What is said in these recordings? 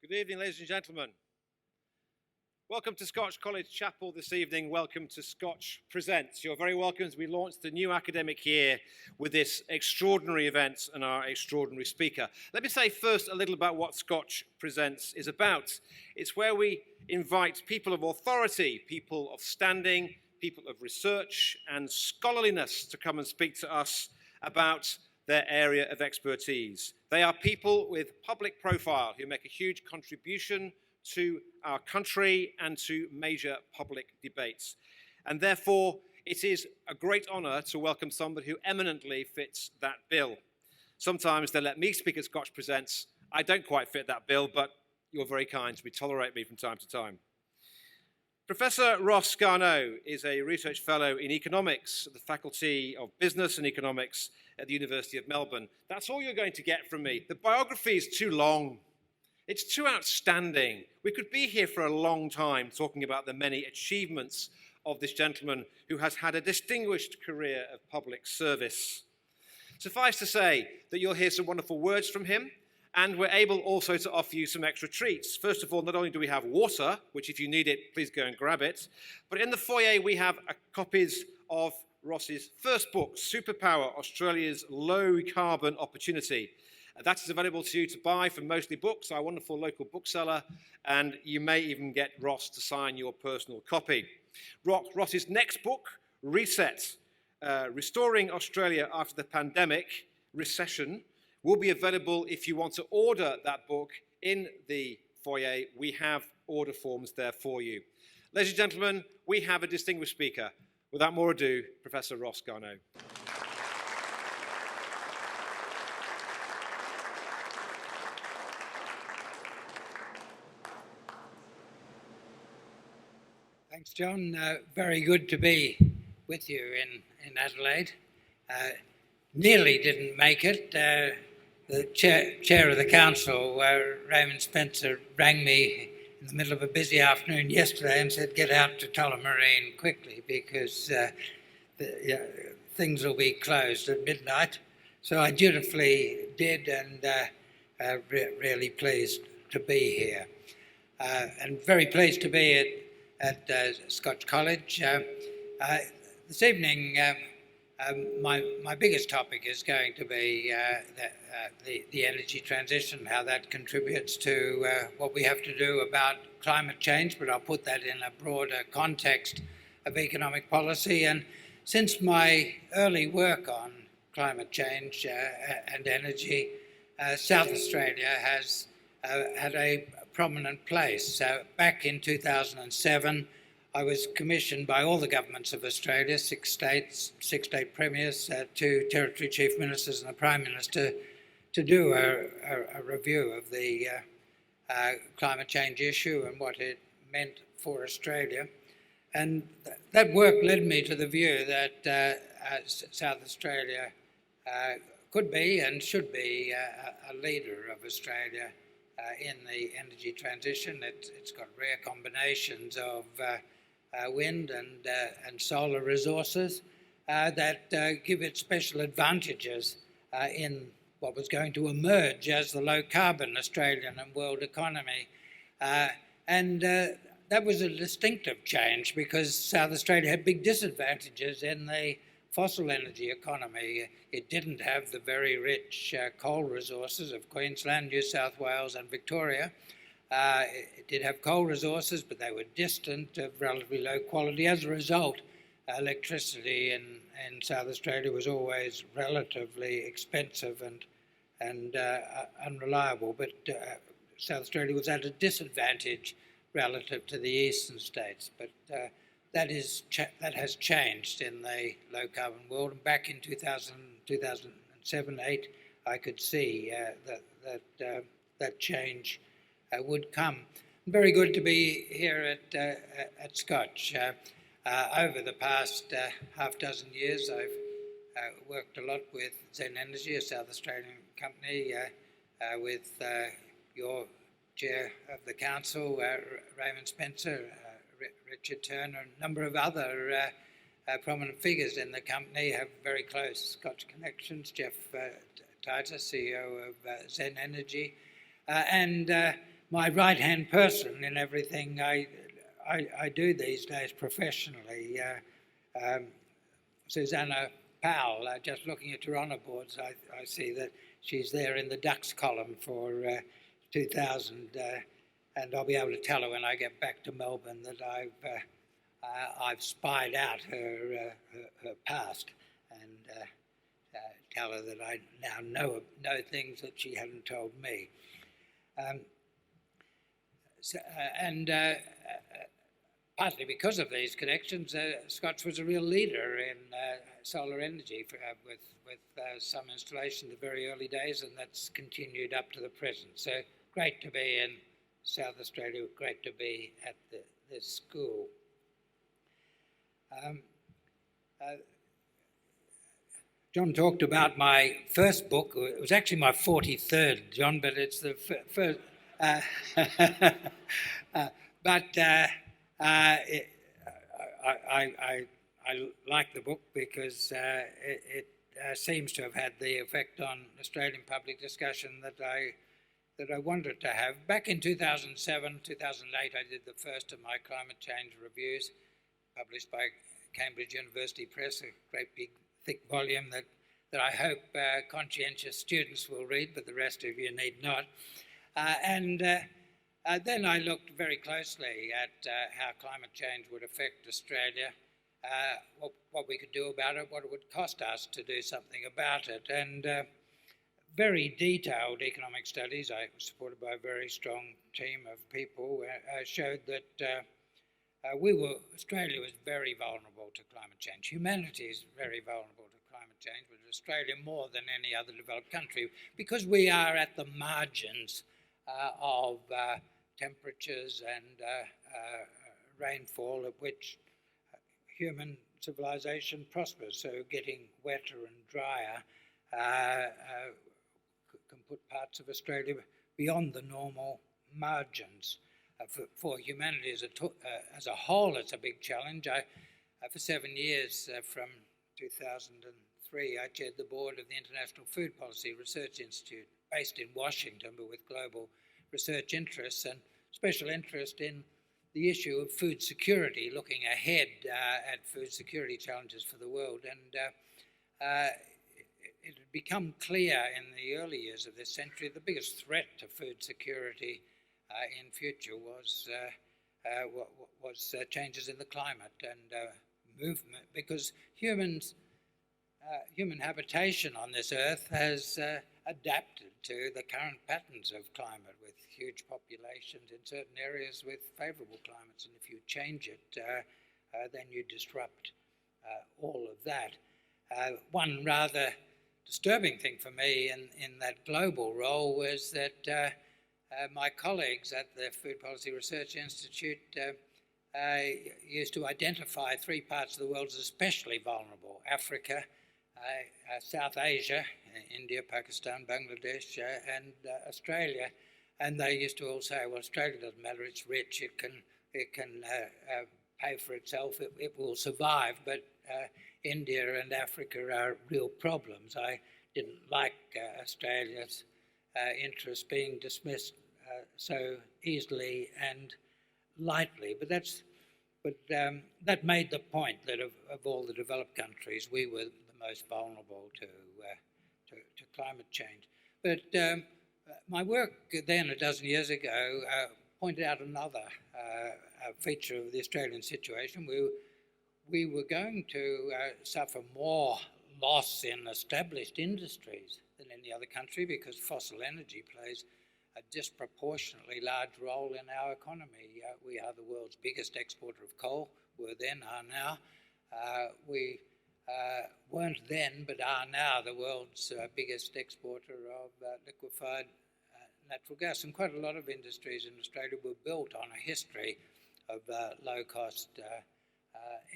Good evening, ladies and gentlemen. Welcome to Scotch College Chapel this evening. Welcome to Scotch Presents. You're very welcome as we launch the new academic year with this extraordinary event and our extraordinary speaker. Let me say first a little about what Scotch Presents is about. It's where we invite people of authority, people of standing, people of research and scholarliness to come and speak to us about their area of expertise. They are people with public profile who make a huge contribution to our country and to major public debates. And therefore, it is a great honour to welcome somebody who eminently fits that bill. Sometimes they let me speak at Scotch Presents. I don't quite fit that bill, but you're very kind to tolerate me from time to time. Professor Ross Garnaut is a research fellow in economics at the Faculty of Business and Economics at the University of Melbourne. That's all you're going to get from me. The biography is too long. It's too outstanding. We could be here for a long time talking about the many achievements of this gentleman who has had a distinguished career of public service. Suffice to say that you'll hear some wonderful words from him, and we're able also to offer you some extra treats. First of all, not only do we have water, which if you need it, please go and grab it, but in the foyer we have copies of Ross's first book, Superpower, Australia's Low Carbon Opportunity. That is available to you to buy from Mostly Books, our wonderful local bookseller, and you may even get Ross to sign your personal copy. Ross's next book, Restoring Australia After the Pandemic, Recession, will be available if you want to order that book in the foyer. We have order forms there for you. Ladies and gentlemen, we have a distinguished speaker. Without more ado, Professor Ross Garnaut. Thanks, John. Very good to be with you in Adelaide. Nearly didn't make it. The chair of the council, Raymond Spencer, rang me in the middle of a busy afternoon yesterday and said, get out to Tullamarine quickly because things will be closed at midnight. So I dutifully did, and really pleased to be here. And very pleased to be at Scotch College. This evening, my biggest topic is going to be the energy transition, how that contributes to what we have to do about climate change, but I'll put that in a broader context of economic policy. And since my early work on climate change and energy, South Australia has had a prominent place. Back in 2007, I was commissioned by all the governments of Australia, six state premiers, two territory chief ministers and the Prime Minister, to do a review of the climate change issue and what it meant for Australia. And that work led me to the view that South Australia could be and should be a leader of Australia in the energy transition. It's got rare combinations of wind and solar resources that give it special advantages in what was going to emerge as the low-carbon Australian and world economy. That was a distinctive change because South Australia had big disadvantages in the fossil energy economy. It didn't have the very rich coal resources of Queensland, New South Wales and Victoria. It did have coal resources, but they were distant, of relatively low quality. As a result, electricity in South Australia was always relatively expensive and unreliable. But South Australia was at a disadvantage relative to the eastern states. But that has changed in the low-carbon world. And back in 2007-8, I could see that change would come. Very good to be here at Scotch. Over the past half dozen years, I've worked a lot with Zen Energy, a South Australian company, with your chair of the council, Raymond Spencer, Richard Turner, and a number of other prominent figures in the company have very close Scotch connections. Jeff Titus, CEO of Zen Energy, and my right-hand person in everything I do these days professionally. Susanna Powell, just looking at her honour boards, I see that she's there in the Ducks column for 2000, and I'll be able to tell her when I get back to Melbourne that I've spied out her past, and tell her that I now know things that she hadn't told me. Partly because of these connections, Scotch was a real leader in solar energy with some installation in the very early days, and that's continued up to the present. So great to be in South Australia, great to be at this school. John talked about my first book. It was actually my 43rd, John, but it's the first. I like the book because it seems to have had the effect on Australian public discussion that I wanted to have. Back in 2007, 2008, I did the first of my climate change reviews, published by Cambridge University Press, a great big thick volume that I hope conscientious students will read, but the rest of you need not. Then I looked very closely at how climate change would affect Australia, what we could do about it, what it would cost us to do something about it. And very detailed economic studies, I was supported by a very strong team of people, showed that Australia was very vulnerable to climate change. Humanity is very vulnerable to climate change, but Australia more than any other developed country, because we are at the margins of temperatures and rainfall at which human civilization prospers. So getting wetter and drier can put parts of Australia beyond the normal margins. For humanity as a whole, it's a big challenge. For 7 years, from 2003, I chaired the board of the International Food Policy Research Institute, based in Washington, but with global research interests and special interest in the issue of food security, looking ahead at food security challenges for the world. And it had become clear in the early years of this century the biggest threat to food security in future was changes in the climate and movement, because human habitation on this earth has adapted to the current patterns of climate, with huge populations in certain areas with favourable climates, and if you change it, then you disrupt all of that. One rather disturbing thing for me in that global role was that my colleagues at the Food Policy Research Institute used to identify 3 parts of the world as especially vulnerable: Africa, South Asia, India, Pakistan, Bangladesh, and Australia. And they used to all say, well, Australia doesn't matter, it's rich, it can pay for itself, it will survive, but India and Africa are real problems. I didn't like Australia's interests being dismissed so easily and lightly, but that made the point that of all the developed countries, we were the most vulnerable to climate change. But my work then, a dozen years ago, pointed out another feature of the Australian situation. We were going to suffer more loss in established industries than any other country, because fossil energy plays a disproportionately large role in our economy. We are the world's biggest exporter of coal, were then, are now. We weren't then, but are now, the world's biggest exporter of liquefied natural gas. And quite a lot of industries in Australia were built on a history of low-cost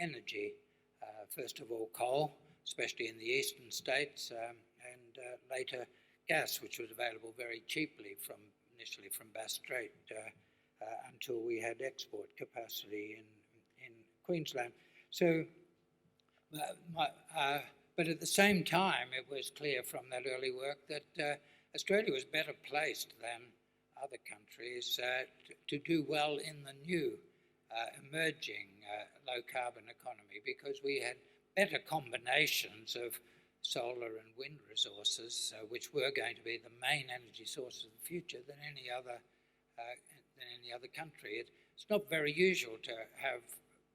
energy. First of all, coal, especially in the eastern states, and later gas, which was available very cheaply initially from Bass Strait until we had export capacity in Queensland. So, but at the same time, it was clear from that early work that Australia was better placed than other countries to do well in the new emerging low-carbon economy, because we had better combinations of solar and wind resources, which were going to be the main energy sources of the future, than any other country. It's not very usual to have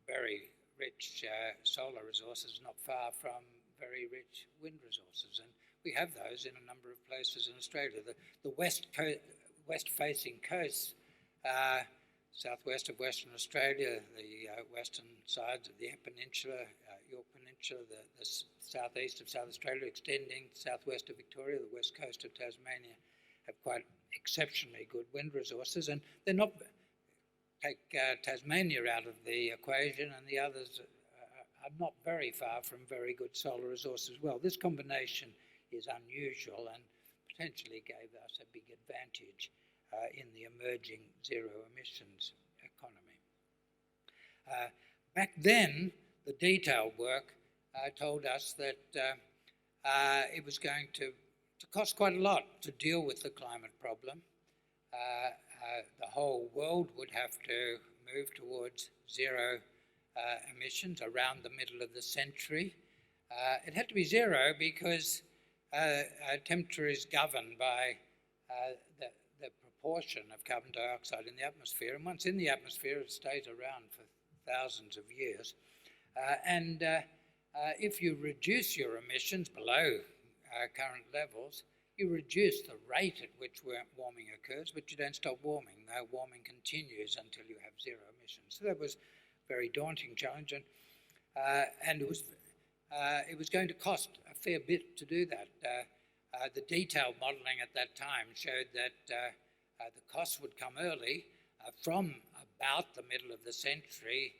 very rich solar resources not far from very rich wind resources, and we have those in a number of places in Australia. The west-facing coasts, southwest of Western Australia, the western sides of the Peninsula, York Peninsula, the southeast of South Australia, extending southwest of Victoria, the west coast of Tasmania, have quite exceptionally good wind resources, and they're not. Take Tasmania out of the equation, and the others are not very far from very good solar resources as well. This combination is unusual and potentially gave us a big advantage in the emerging zero emissions economy. Back then, the detailed work told us that it was going to cost quite a lot to deal with the climate problem. The whole world would have to move towards zero emissions around the middle of the century. It had to be zero because temperature is governed by the proportion of carbon dioxide in the atmosphere, and once in the atmosphere it stays around for thousands of years. If you reduce your emissions below current levels, you reduce the rate at which warming occurs, but you don't stop warming. Warming continues until you have zero emissions. So that was a very daunting challenge, and it was going to cost a fair bit to do that. The detailed modelling at that time showed that the costs would come early. From about the middle of the century,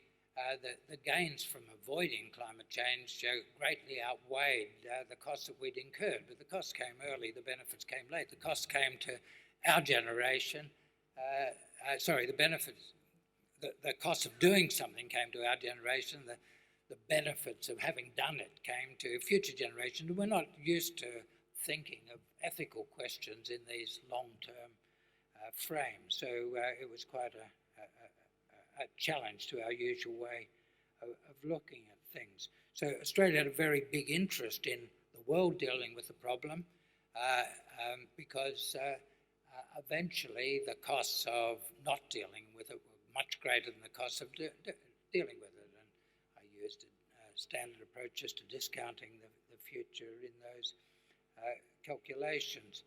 the gains from avoiding climate change greatly outweighed the costs that we'd incurred. But the costs came early, the benefits came late. The costs came to our generation. The cost of doing something came to our generation. The benefits of having done it came to future generations. We're not used to thinking of ethical questions in these long-term frames. So it was quite a challenge to our usual way of looking at things. So Australia had a very big interest in the world dealing with the problem because eventually the costs of not dealing with it were much greater than the costs of dealing with it. And I used standard approaches to discounting the future in those calculations.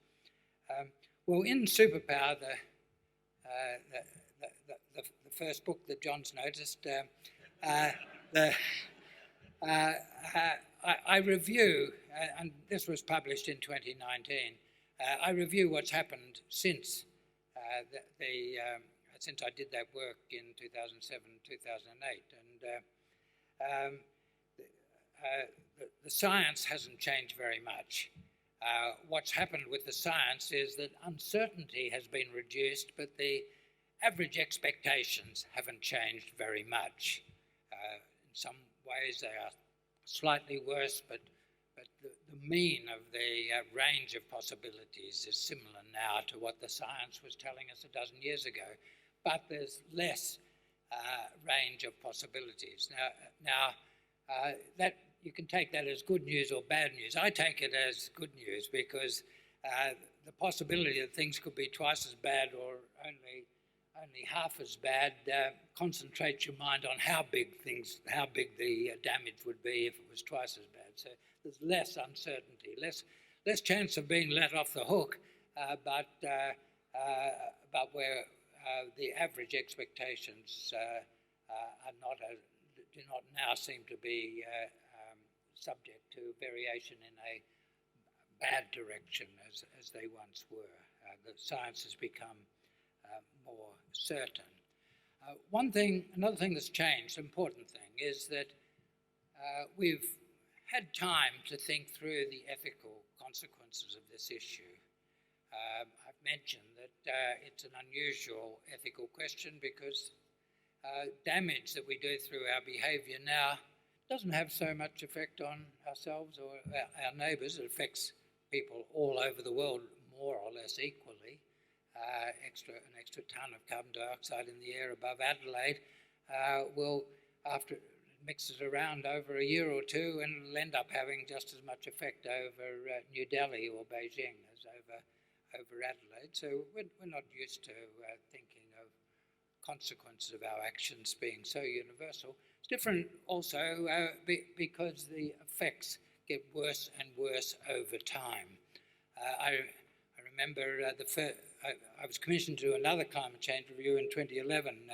Well, in Superpower, the first book that John's noticed, I review, and this was published in 2019, I review what's happened since since I did that work in 2007, 2008, and the science hasn't changed very much. What's happened with the science is that uncertainty has been reduced, but the average expectations haven't changed very much. In some ways they are slightly worse, but the mean of the range of possibilities is similar now to what the science was telling us a dozen years ago, but there's less range of possibilities. Now that you can take that as good news or bad news. I take it as good news because the possibility that things could be twice as bad or only half as bad concentrates your mind on how big the damage would be if it was twice as bad. So there's less uncertainty, less chance of being let off the hook, but where the average expectations do not now seem to be subject to variation in a bad direction as they once were. The science has become more certain. Another thing that's changed, important thing, is that we've had time to think through the ethical consequences of this issue. I've mentioned that it's an unusual ethical question because damage that we do through our behaviour now doesn't have so much effect on ourselves or our neighbours. It affects people all over the world more or less equally. an extra ton of carbon dioxide in the air above Adelaide, will, after it mixes around over a year or two, and it'll end up having just as much effect over New Delhi or Beijing as over Adelaide. So we're not used to thinking of consequences of our actions being so universal. It's different also because the effects get worse and worse over time. I remember I was commissioned to do another climate change review in 2011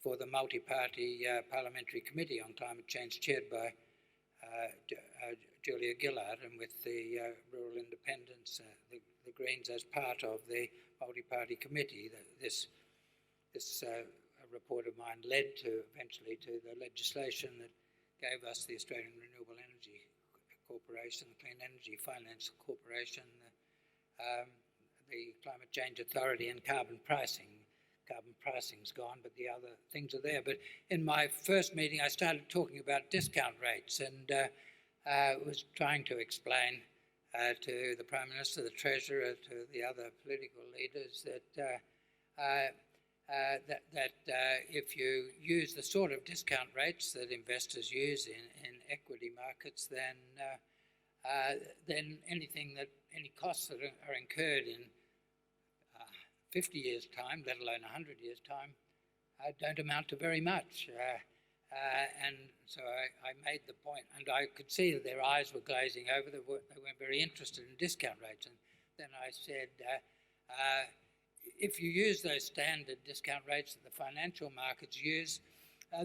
for the multi-party parliamentary committee on climate change, chaired by Julia Gillard, and with the Rural Independents, the Greens, as part of the multi-party committee. This report of mine led eventually to the legislation that gave us the Australian Renewable Energy Corporation, the Clean Energy Finance Corporation, the Climate Change Authority, and carbon pricing. Carbon pricing's gone, but the other things are there. But in my first meeting, I started talking about discount rates and was trying to explain to the Prime Minister, the Treasurer, to the other political leaders that if you use the sort of discount rates that investors use in equity markets, then any costs that are incurred in 50 years' time, let alone 100 years' time, don't amount to very much. And so I made the point, and I could see that their eyes were glazing over. They weren't very interested in discount rates. And then I said, if you use those standard discount rates that the financial markets use,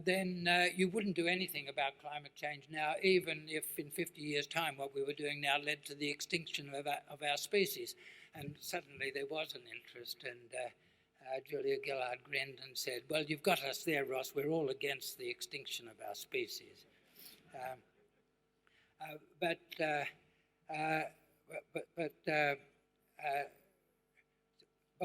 then you wouldn't do anything about climate change now, even if in 50 years' time what we were doing now led to the extinction of our species. And suddenly there was an interest, and Julia Gillard grinned and said, well, you've got us there, Ross. We're all against the extinction of our species. But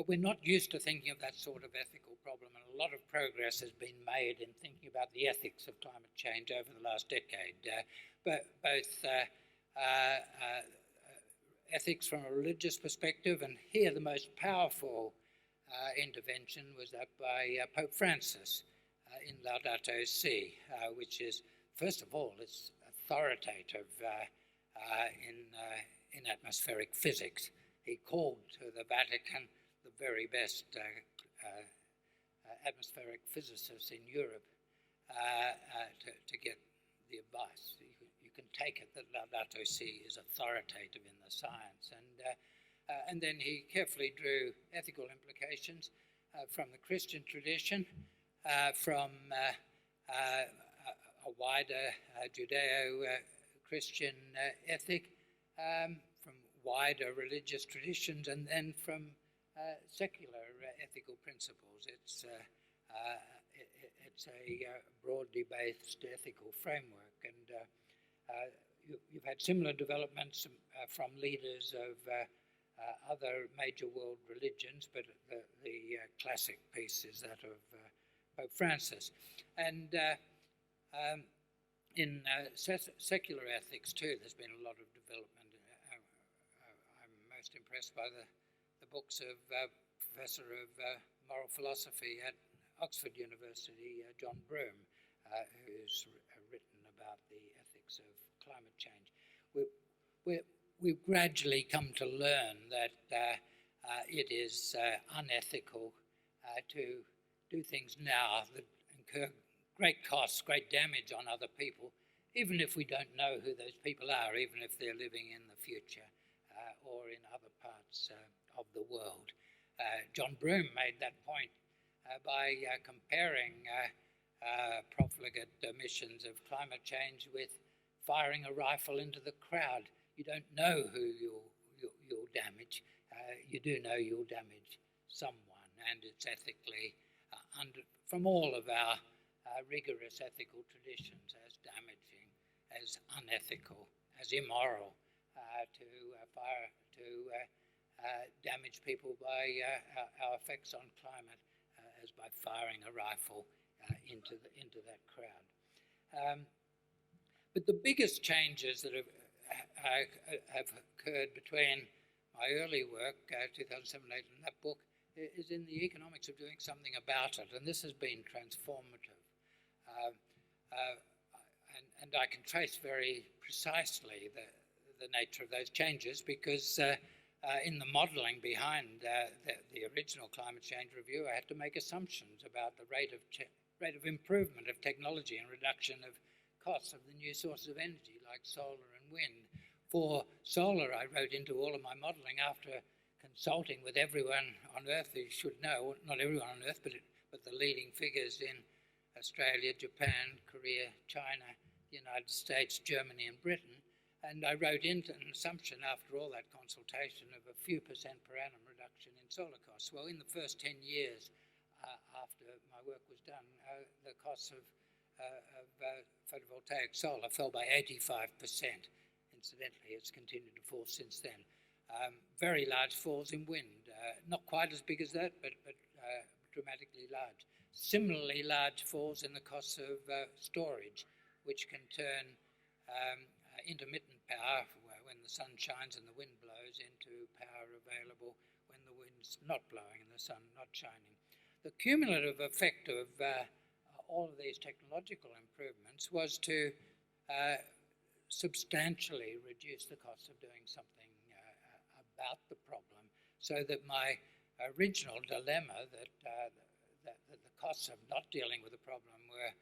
we're not used to thinking of that sort of ethical problem, and a lot of progress has been made in thinking about the ethics of climate change over the last decade. But both ethics from a religious perspective, and here the most powerful intervention was that by Pope Francis in Laudato Si, which is, first of all, it's authoritative in atmospheric physics. He called to the Vatican the very best atmospheric physicists in Europe to get the advice. You can take it that Laudato Si is authoritative in the science. And then he carefully drew ethical implications from the Christian tradition, from a wider Judeo-Christian ethic, from wider religious traditions, and then from secular ethical principles. It's a broadly based ethical framework, and you've had similar developments from leaders of other major world religions, but the classic piece is that of Pope Francis. And in secular ethics too, there's been a lot of development. I'm most impressed by the books of Professor of Moral Philosophy at Oxford University, John Broome, who's written about the ethics of climate change. We've gradually come to learn that it is unethical to do things now that incur great costs, great damage on other people, even if we don't know who those people are, even if they're living in the future or in other parts of the world. John Broome made that point by comparing profligate missions of climate change with firing a rifle into the crowd. You don't know who you'll damage. You do know you'll damage someone, and it's ethically, from all of our rigorous ethical traditions, as damaging, as unethical, as immoral to damage people by our effects on climate as by firing a rifle into that crowd. But the biggest changes that have occurred between my early work, 2007-8, and that book, is in the economics of doing something about it, and this has been transformative. And I can trace very precisely the nature of those changes because in the modelling behind the original climate change review, I had to make assumptions about the rate of improvement of technology and reduction of costs of the new sources of energy like solar and wind. For solar, I wrote into all of my modelling after consulting with everyone on Earth who should know, not everyone on Earth, but the leading figures in Australia, Japan, Korea, China, the United States, Germany and Britain. And I wrote into an assumption after all that consultation of a few percent per annum reduction in solar costs. Well, in the first 10 years after my work was done, the costs of photovoltaic solar fell by 85%. Incidentally, it's continued to fall since then. Very large falls in wind, not quite as big as that, but dramatically large. Similarly large falls in the costs of storage, which can turn intermittent power, when the sun shines and the wind blows, into power available when the wind's not blowing and the sun not shining. The cumulative effect of all of these technological improvements was to substantially reduce the cost of doing something about the problem, so that my original dilemma that the costs of not dealing with the problem were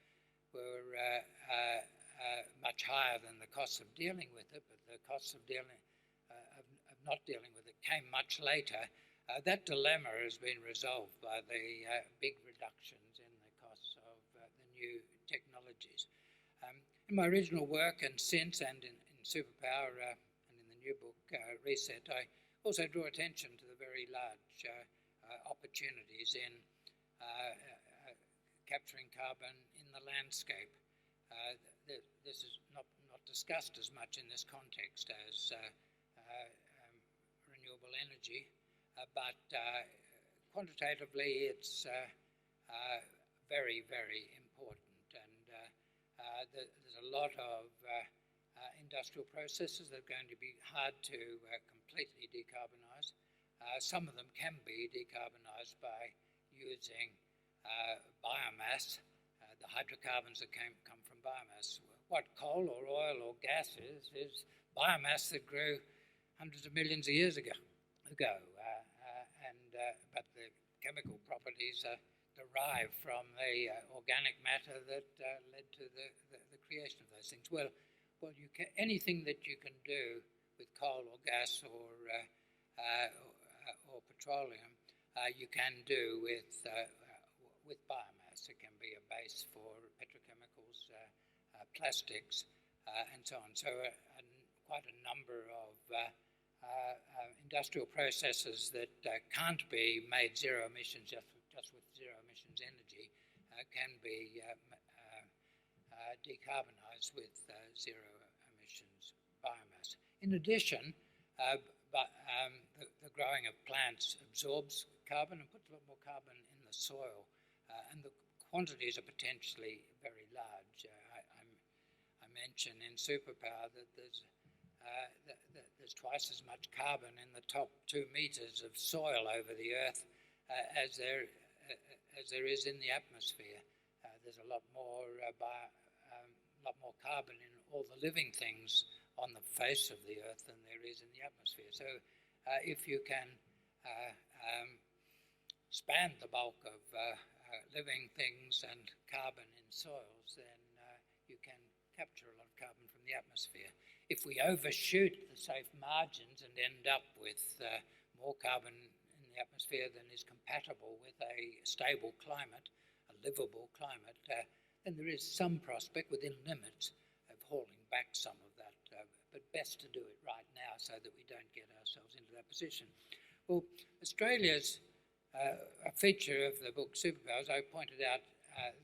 much higher than the costs of dealing with it, but the costs of not dealing with it came much later. That dilemma has been resolved by the big reductions in the costs of the new technologies. In my original work and since, and in Superpower and in the new book, Reset, I also draw attention to the very large opportunities in capturing carbon in the landscape. This is not discussed as much in this context as renewable energy, but quantitatively it's very, very important. And there's a lot of industrial processes that are going to be hard to completely decarbonise. Some of them can be decarbonised by using biomass, the hydrocarbons that come from biomass. What coal or oil or gas is biomass that grew hundreds of millions of years ago. But the chemical properties are derived from the organic matter that led to the creation of those things. Well, anything that you can do with coal or gas or petroleum, you can do with biomass. It can be a base for petrochemicals, plastics, and so on. So quite a number of industrial processes that can't be made zero emissions just with zero emissions energy can be decarbonised with zero emissions biomass. In addition, the growing of plants absorbs carbon and puts a lot more carbon in the soil, and the quantities are potentially very large. I mentioned in Superpower that there's twice as much carbon in the top 2 meters of soil over the Earth as there is in the atmosphere. There's a lot more carbon in all the living things on the face of the Earth than there is in the atmosphere. So if you can span the bulk of living things and carbon in soils, then you can capture a lot of carbon from the atmosphere. If we overshoot the safe margins and end up with more carbon in the atmosphere than is compatible with a stable climate, a livable climate, then there is some prospect within limits of hauling back some of that, but best to do it right now so that we don't get ourselves into that position. Well, Australia's a feature of the book Superpowers, I pointed out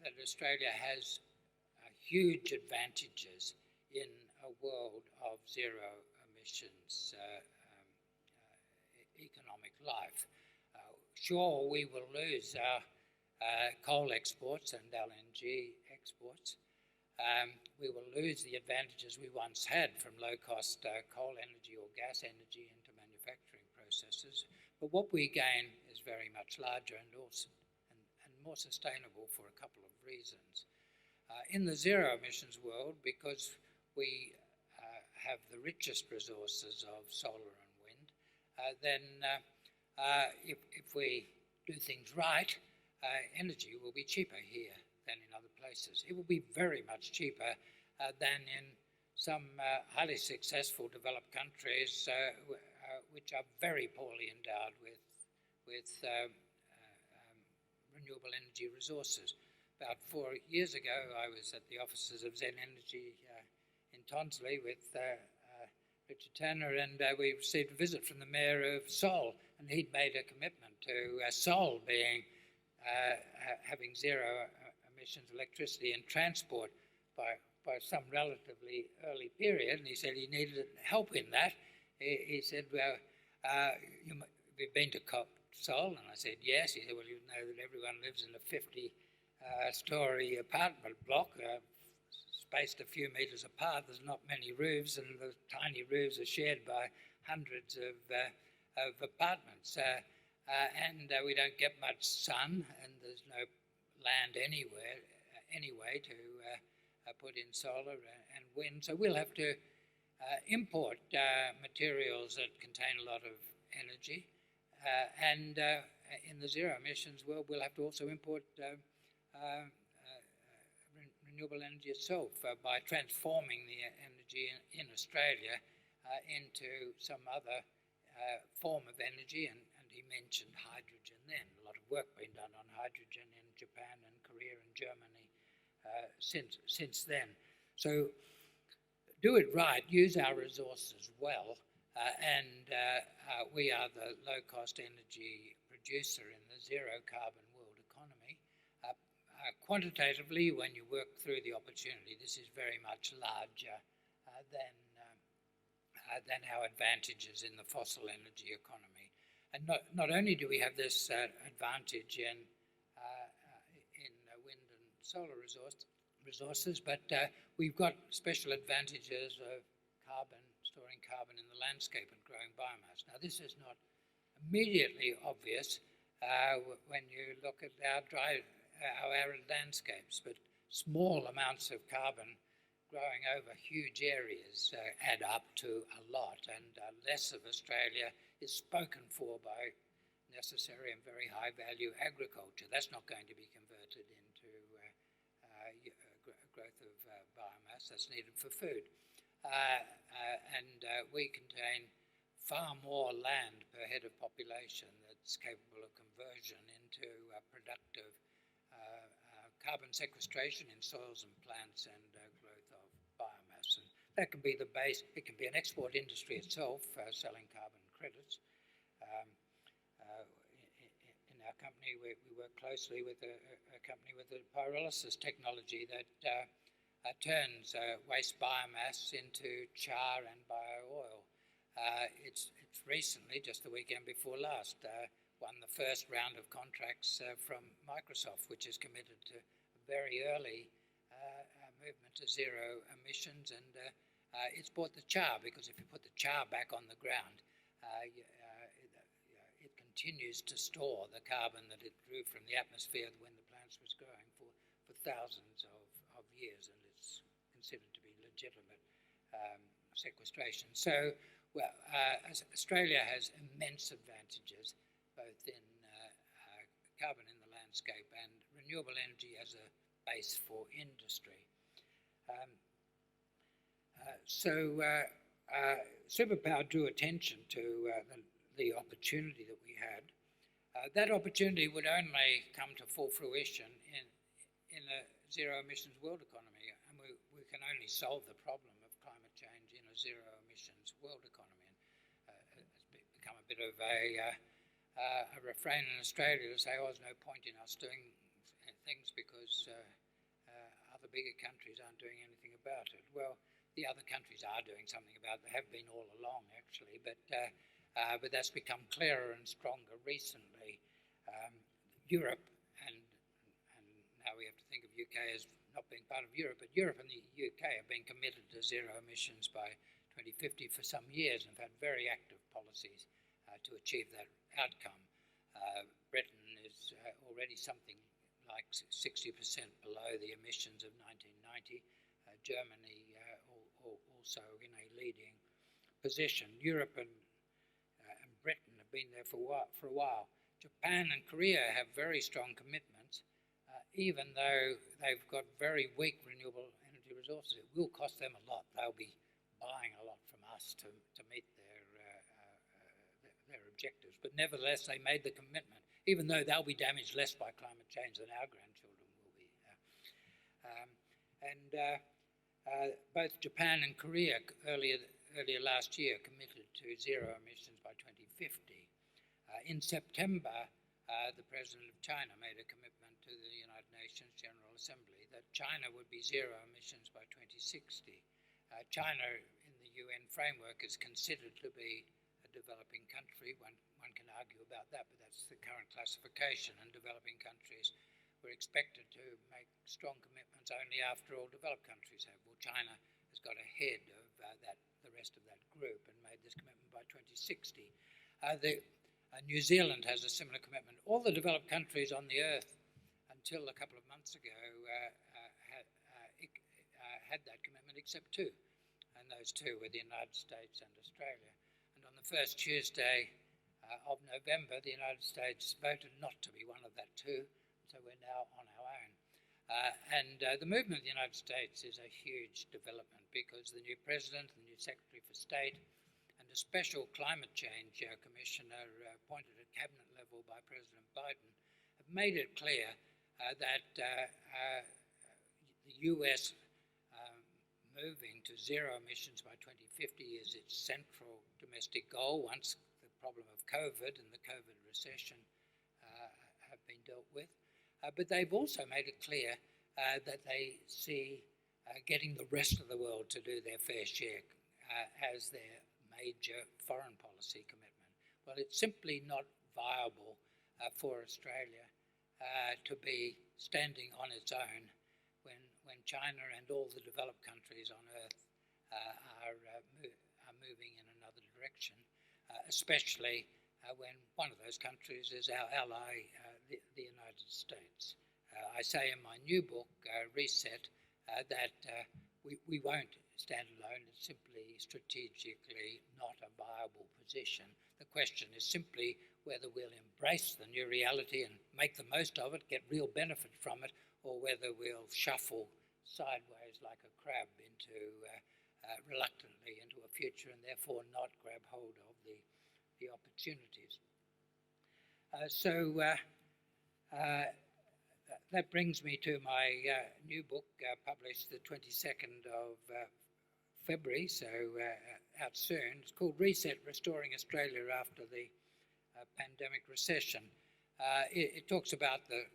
that Australia has huge advantages in a world of zero emissions economic life. Sure, we will lose our coal exports and LNG exports. We will lose the advantages we once had from low-cost coal energy or gas energy into manufacturing processes. But what we gain is very much larger and also and more sustainable for a couple of reasons. In the zero emissions world, because we have the richest resources of solar and wind, then if we do things right, energy will be cheaper here than in other places. It will be very much cheaper than in some highly successful developed countries which are very poorly endowed with renewable energy resources. About 4 years ago, I was at the offices of Zen Energy in Tonsley with Richard Tanner, and we received a visit from the mayor of Seoul, and he'd made a commitment to Seoul being having zero emissions electricity and transport by some relatively early period, and he said he needed help in that. He said, well, we've been to Seoul, and I said, yes. He said, well, you know that everyone lives in a 50-story apartment block, spaced a few metres apart. There's not many roofs, and the tiny roofs are shared by hundreds of apartments. And we don't get much sun, and there's no land anywhere anyway to put in solar and wind. So we'll have to import materials that contain a lot of energy. And in the zero emissions world, we'll have to also import renewable energy itself by transforming the energy in Australia into some other form of energy. And he mentioned hydrogen then. A lot of work being done on hydrogen in Japan and Korea and Germany since then. So do it right, use our resources well, and we are the low-cost energy producer in the zero-carbon world economy. Quantitatively, when you work through the opportunity, this is very much larger than our advantages in the fossil energy economy. And not only do we have this advantage in wind and solar resources, but we've got special advantages of storing carbon in the landscape and growing biomass. Now, this is not immediately obvious when you look at our arid landscapes, but small amounts of carbon growing over huge areas add up to a lot, and less of Australia is spoken for by necessary and very high-value agriculture. That's not going to be converted into growth of biomass that's needed for food. And we contain far more land per head of population that's capable of conversion into productive carbon sequestration in soils and plants and growth of biomass. And that can be the base. It can be an export industry itself, selling carbon credits. In our company, we work closely with a company with a pyrolysis technology that turns waste biomass into char and bio-oil. It's recently, just the weekend before last, won the first round of contracts from Microsoft, which is committed to a very early movement to zero emissions, and it's bought the char, because if you put the char back on the ground, it continues to store the carbon that it drew from the atmosphere when the plants was growing for thousands of years, and it's considered to be legitimate sequestration. So, well, Australia has immense advantages, both in carbon in the landscape and renewable energy as a base for industry. Superpower drew attention to the opportunity that we had. That opportunity would only come to full fruition in a zero emissions world economy, and we can only solve the problem of climate change in a zero emissions world economy. And it's become a bit of a refrain in Australia to say, oh, there's no point in us doing things because other bigger countries aren't doing anything about it. Well, the other countries are doing something about it. They have been all along, actually, but that's become clearer and stronger recently. Europe, and now we have to think of UK as not being part of Europe, but Europe and the UK have been committed to zero emissions by 2050 for some years and have had very active policies to achieve that outcome. already something like 60% below the emissions of 1990. Germany also in a leading position. Europe and Britain have been there for a while. Japan and Korea have very strong commitments, even though they've got very weak renewable energy resources. It will cost them a lot. They'll be buying a lot from us to meet their objectives. But nevertheless, they made the commitment, even though they'll be damaged less by climate change than our grandchildren will be. Both Japan and Korea earlier last year committed to zero emissions by 2050. In September, the President of China made a commitment to the United Nations General Assembly that China would be zero emissions by 2060. China in the UN framework is considered to be a developing country. One can argue about that, but that's the current classification, and developing countries were expected to make strong commitments only after all developed countries have. Well, China has got ahead of the rest of that group and made this commitment by 2060. New Zealand has a similar commitment. All the developed countries on the earth until a couple of months ago had that commitment except two, and those two were the United States and Australia. And on the first Tuesday of November, the United States voted not to be one of that two, so we're now on our own. The movement of the United States is a huge development because the new president, the new Secretary for State, and a special climate change commissioner appointed at cabinet level by President Biden have made it clear that the US moving to zero emissions by 2050 is its central domestic goal once the problem of COVID and the COVID recession have been dealt with. But they've also made it clear that they see getting the rest of the world to do their fair share as their major foreign policy commitment. Well, it's simply not viable for Australia to be standing on its own when China and all the developed countries on earth are moving in another direction, especially when one of those countries is our ally, the United States. I say in my new book, Reset, that we won't stand alone. It's simply strategically not a viable position. The question is simply whether we'll embrace the new reality and make the most of it, get real benefit from it, or whether we'll shuffle sideways like a crab reluctantly into a future and therefore not grab hold of the opportunities. That brings me to my new book, published the 22nd of February, so out soon. It's called Reset, Restoring Australia After the Pandemic Recession. It talks about the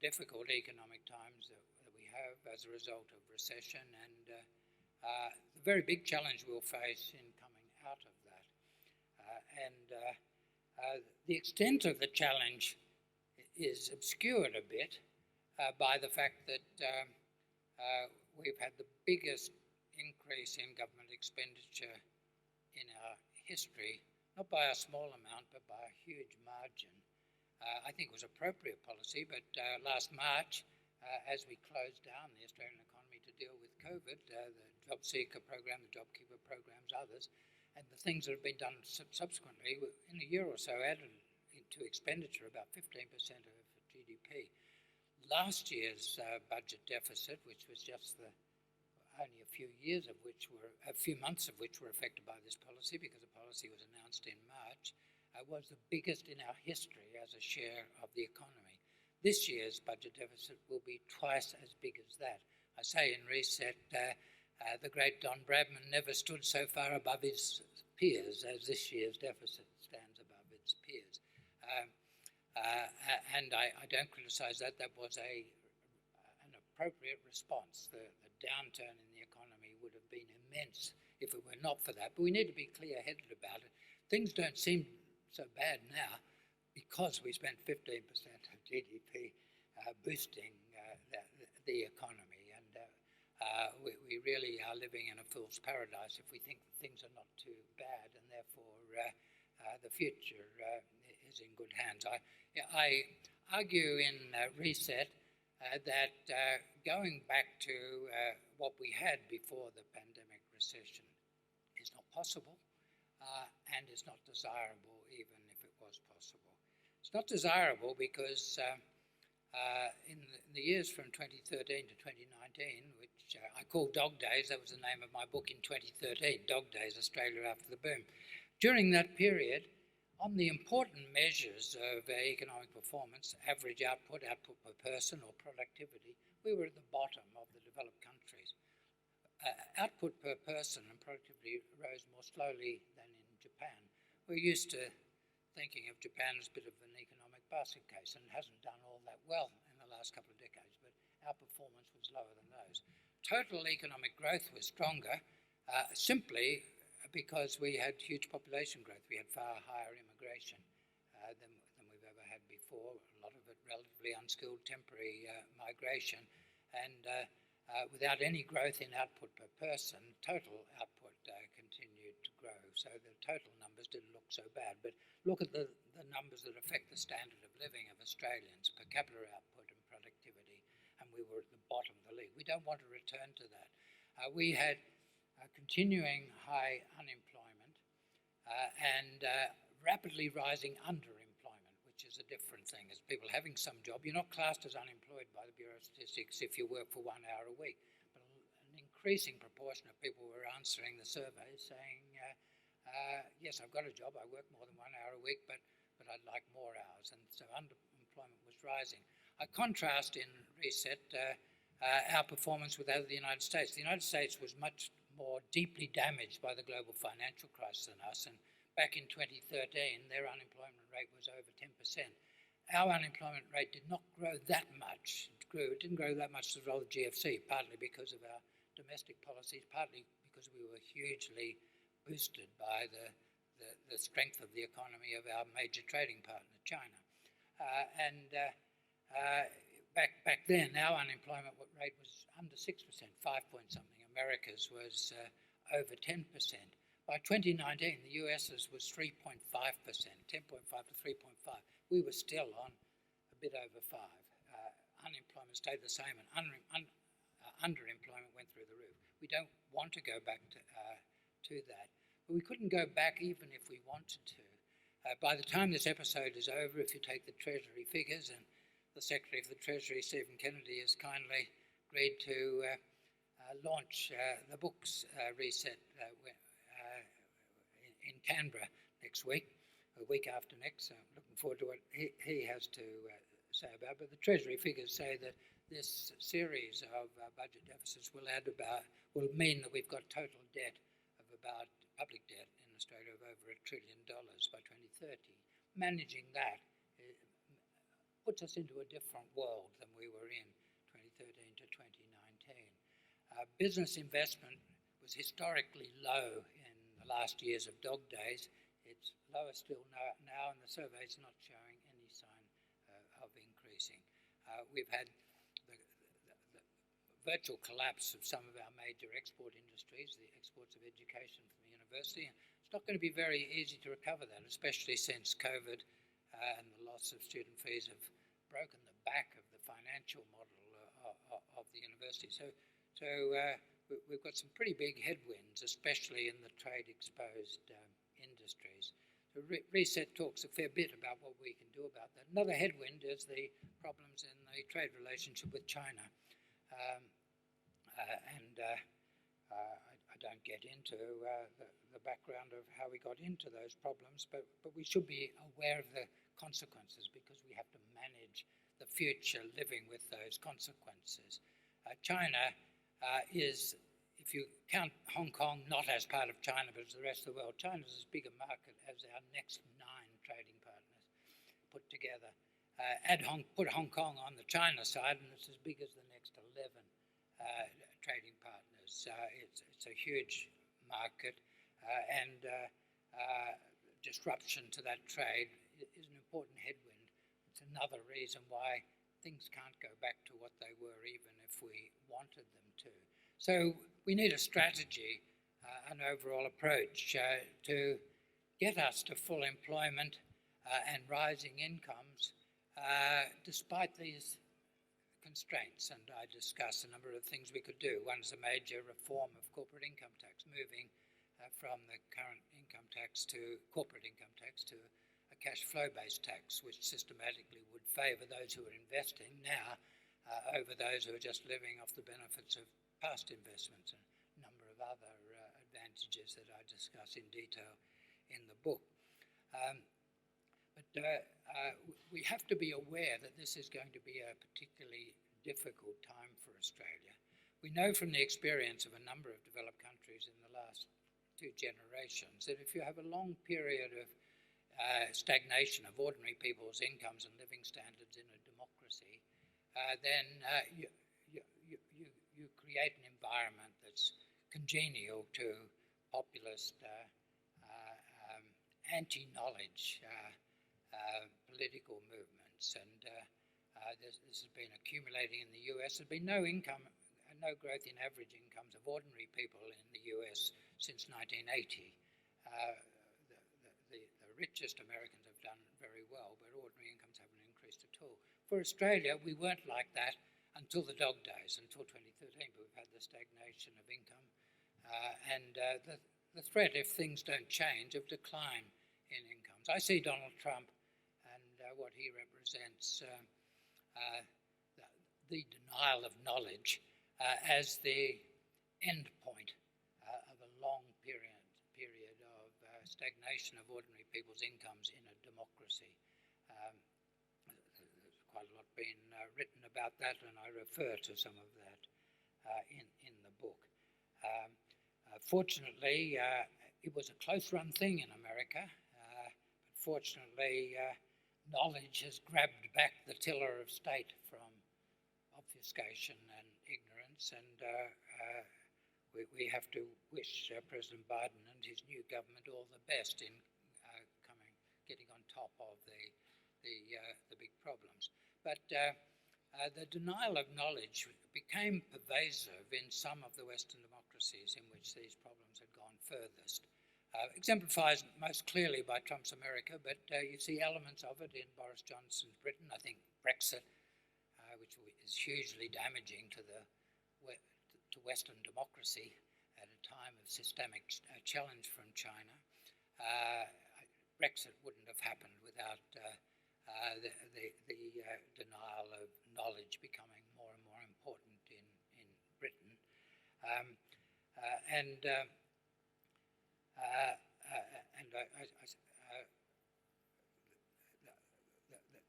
difficult economic times that we have as a result of recession and the very big challenge we'll face in coming out of that. The extent of the challenge is obscured a bit by the fact that we've had the biggest increase in government expenditure in our history, not by a small amount, but by a huge margin. I think it was appropriate policy, but last March, as we closed down the Australian economy to deal with COVID, the Job Seeker program, the JobKeeper programs, others, and the things that have been done subsequently, in a year or so added to expenditure about 15% of GDP. Last year's budget deficit, which was just only a few months of which were affected by this policy, because the policy was announced in March, was the biggest in our history as a share of the economy. This year's budget deficit will be twice as big as that. I say in Reset, the great Don Bradman never stood so far above his peers as this year's deficit stands above its peers. And I don't criticise that. That was an appropriate response. The downturn in the economy would have been immense if it were not for that. But we need to be clear-headed about it. Things don't seem so bad now because we spent 15% of GDP boosting the economy. And we really are living in a fool's paradise if we think things are not too bad, and therefore the future is in good hands. argue in Reset that going back to what we had before the pandemic recession is not possible and is not desirable even if it was possible. It's not desirable because in the years from 2013 to 2019, which I call Dog Days, that was the name of my book in 2013, Dog Days, Australia After the Boom. During that period, on the important measures of economic performance, average output, output per person or productivity, we were at the bottom of the developed countries. Output per person and productivity rose more slowly than in Japan. We're used to thinking of Japan as a bit of an economic basket case, and it hasn't done all that well in the last couple of decades, but our performance was lower than those. Total economic growth was stronger, simply because we had huge population growth. We had far higher immigration than we've ever had before, a lot of it relatively unskilled temporary migration, and without any growth in output per person, total output continued to grow. So the total numbers didn't look so bad, but look at the numbers that affect the standard of living of Australians, per capita output and productivity, and we were at the bottom of the league. We don't want to return to that. We had continuing high unemployment and rapidly rising underemployment, which is a different thing. As people having some job, you're not classed as unemployed by the Bureau of Statistics if you work for 1 hour a week. But an increasing proportion of people were answering the survey saying, yes, I've got a job, I work more than 1 hour a week, but I'd like more hours. And so underemployment was rising. I contrast in Reset our performance with that of the United States. The United States was much more deeply damaged by the global financial crisis than us, and back in 2013 their unemployment rate was over 10%. Our unemployment rate did not grow that much. It didn't grow that much as a result of GFC, partly because of our domestic policies, partly because we were hugely boosted by the strength of the economy of our major trading partner, China. Back then, our unemployment rate was under 6%, 5 point something. America's was over 10%. By 2019, the US's was 3.5%, 10.5 to 3.5. We were still on a bit over 5. Unemployment stayed the same, and underemployment went through the roof. We don't want to go back to that, but we couldn't go back even if we wanted to. By the time this episode is over, if you take the Treasury figures, and the Secretary of the Treasury, Stephen Kennedy, has kindly agreed to launch the books Reset in Canberra next week, a week after next. So I'm looking forward to what he has to say about it. But the Treasury figures say that this series of budget deficits will mean that we've got total debt of about, public debt in Australia of over $1 trillion by 2030. Managing that puts us into a different world than we were in 2013 to 2019. Business investment was historically low in the last years of Dog Days. It's lower still now, and the survey is not showing any sign of increasing. We've had the virtual collapse of some of our major export industries, the exports of education from the university. It's not going to be very easy to recover that, especially since COVID and the loss of student fees have broken the back of the financial model of the university. So we've got some pretty big headwinds, especially in the trade-exposed industries. So Reset talks a fair bit about what we can do about that. Another headwind is the problems in the trade relationship with China. I don't get into the background of how we got into those problems, but we should be aware of the consequences because we have to manage the future living with those consequences. China is, if you count Hong Kong not as part of China but as the rest of the world, China's as big a market as our next 9 trading partners put together. Put Hong Kong on the China side and it's as big as the next 11 trading partners. It's a huge market and disruption to that trade is an important headwind. It's another reason why things can't go back to what they were even if we wanted them to. So we need a strategy, an overall approach to get us to full employment and rising incomes despite these constraints, and I discuss a number of things we could do. One is a major reform of corporate income tax, moving from the current income tax to corporate income tax to a cash flow-based tax, which systematically would favour those who are investing now over those who are just living off the benefits of past investments, and a number of other advantages that I discuss in detail in the book. But we have to be aware that this is going to be a particularly difficult time for Australia. We know from the experience of a number of developed countries in the last 2 generations that if you have a long period of stagnation of ordinary people's incomes and living standards in a democracy, then you create an environment that's congenial to populist, anti-knowledge political movements, and this has been accumulating in the US. There's been no growth in average incomes of ordinary people in the US since 1980. The richest Americans have done very well, but ordinary incomes haven't increased at all. For Australia, we weren't like that until the dog days, until 2013, but we've had the stagnation of income and the threat, if things don't change, of decline in incomes. I see Donald Trump and what he represents, the denial of knowledge, as the end point of a long period of stagnation of ordinary people's incomes in a democracy. There's quite a lot been written about that, and I refer to some of that in the book. Fortunately, it was a close-run thing in America, but fortunately, knowledge has grabbed back the tiller of state from obfuscation and ignorance, and we have to wish President Biden and his new government all the best in getting on top of the big problems. But the denial of knowledge became pervasive in some of the Western democracies in which these problems had gone furthest. Exemplified most clearly by Trump's America, but you see elements of it in Boris Johnson's Britain. I think Brexit, which is hugely damaging to Western democracy at a time of systemic challenge from China. Brexit wouldn't have happened without the denial of knowledge becoming more and more important in Britain.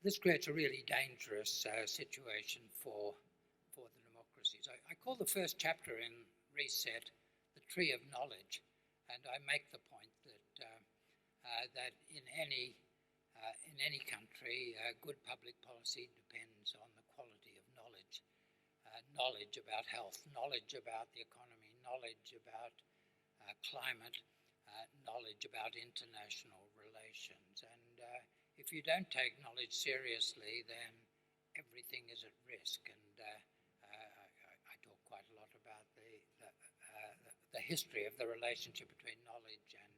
This creates a really dangerous situation for the democracies. I call the first chapter in Reset the Tree of Knowledge, and I make the point that in any country, good public policy depends on the quality of knowledge. Knowledge about health, knowledge about the economy, knowledge about climate, knowledge about international relations. And if you don't take knowledge seriously, then everything is at risk. And I talk quite a lot about the history of the relationship between knowledge and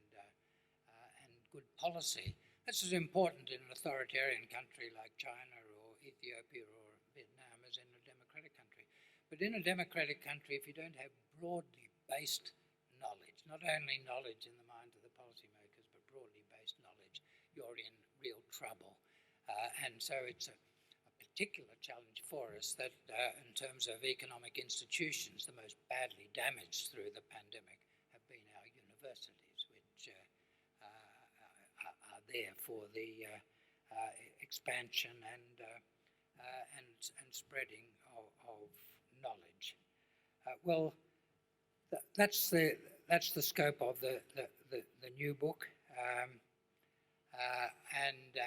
good policy. This is important in an authoritarian country like China or Ethiopia or Vietnam as in a democratic country. But in a democratic country, if you don't have broadly based knowledge, not only knowledge in the minds of the policymakers, but broadly based knowledge, you're in real trouble. And so it's a particular challenge for us that in terms of economic institutions, the most badly damaged through the pandemic have been our universities, which are there for the expansion and spreading of knowledge. Well, that's the scope of the new book, and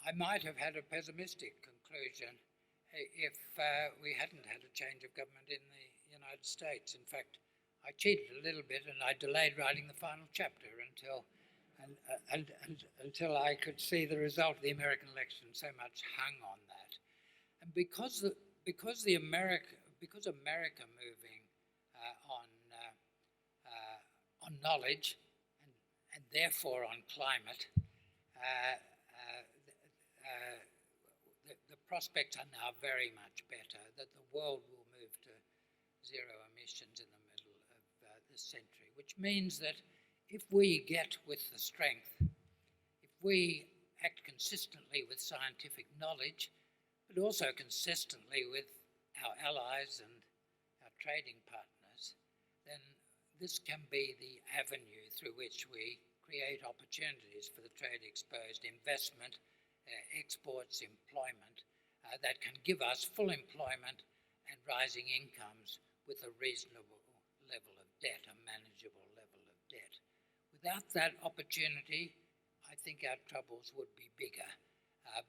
I might have had a pessimistic conclusion if we hadn't had a change of government in the United States. In fact, I cheated a little bit and I delayed writing the final chapter until I could see the result of the American election. So much hung on that, and because America moving on knowledge and therefore on climate, prospects are now very much better, that the world will move to zero emissions in the middle of this century, which means that if we get with the strength, if we act consistently with scientific knowledge, but also consistently with our allies and our trading partners, then this can be the avenue through which we create opportunities for the trade-exposed investment, exports, employment, that can give us full employment and rising incomes with a reasonable level of debt, a manageable level of debt. Without that opportunity, I think our troubles would be bigger.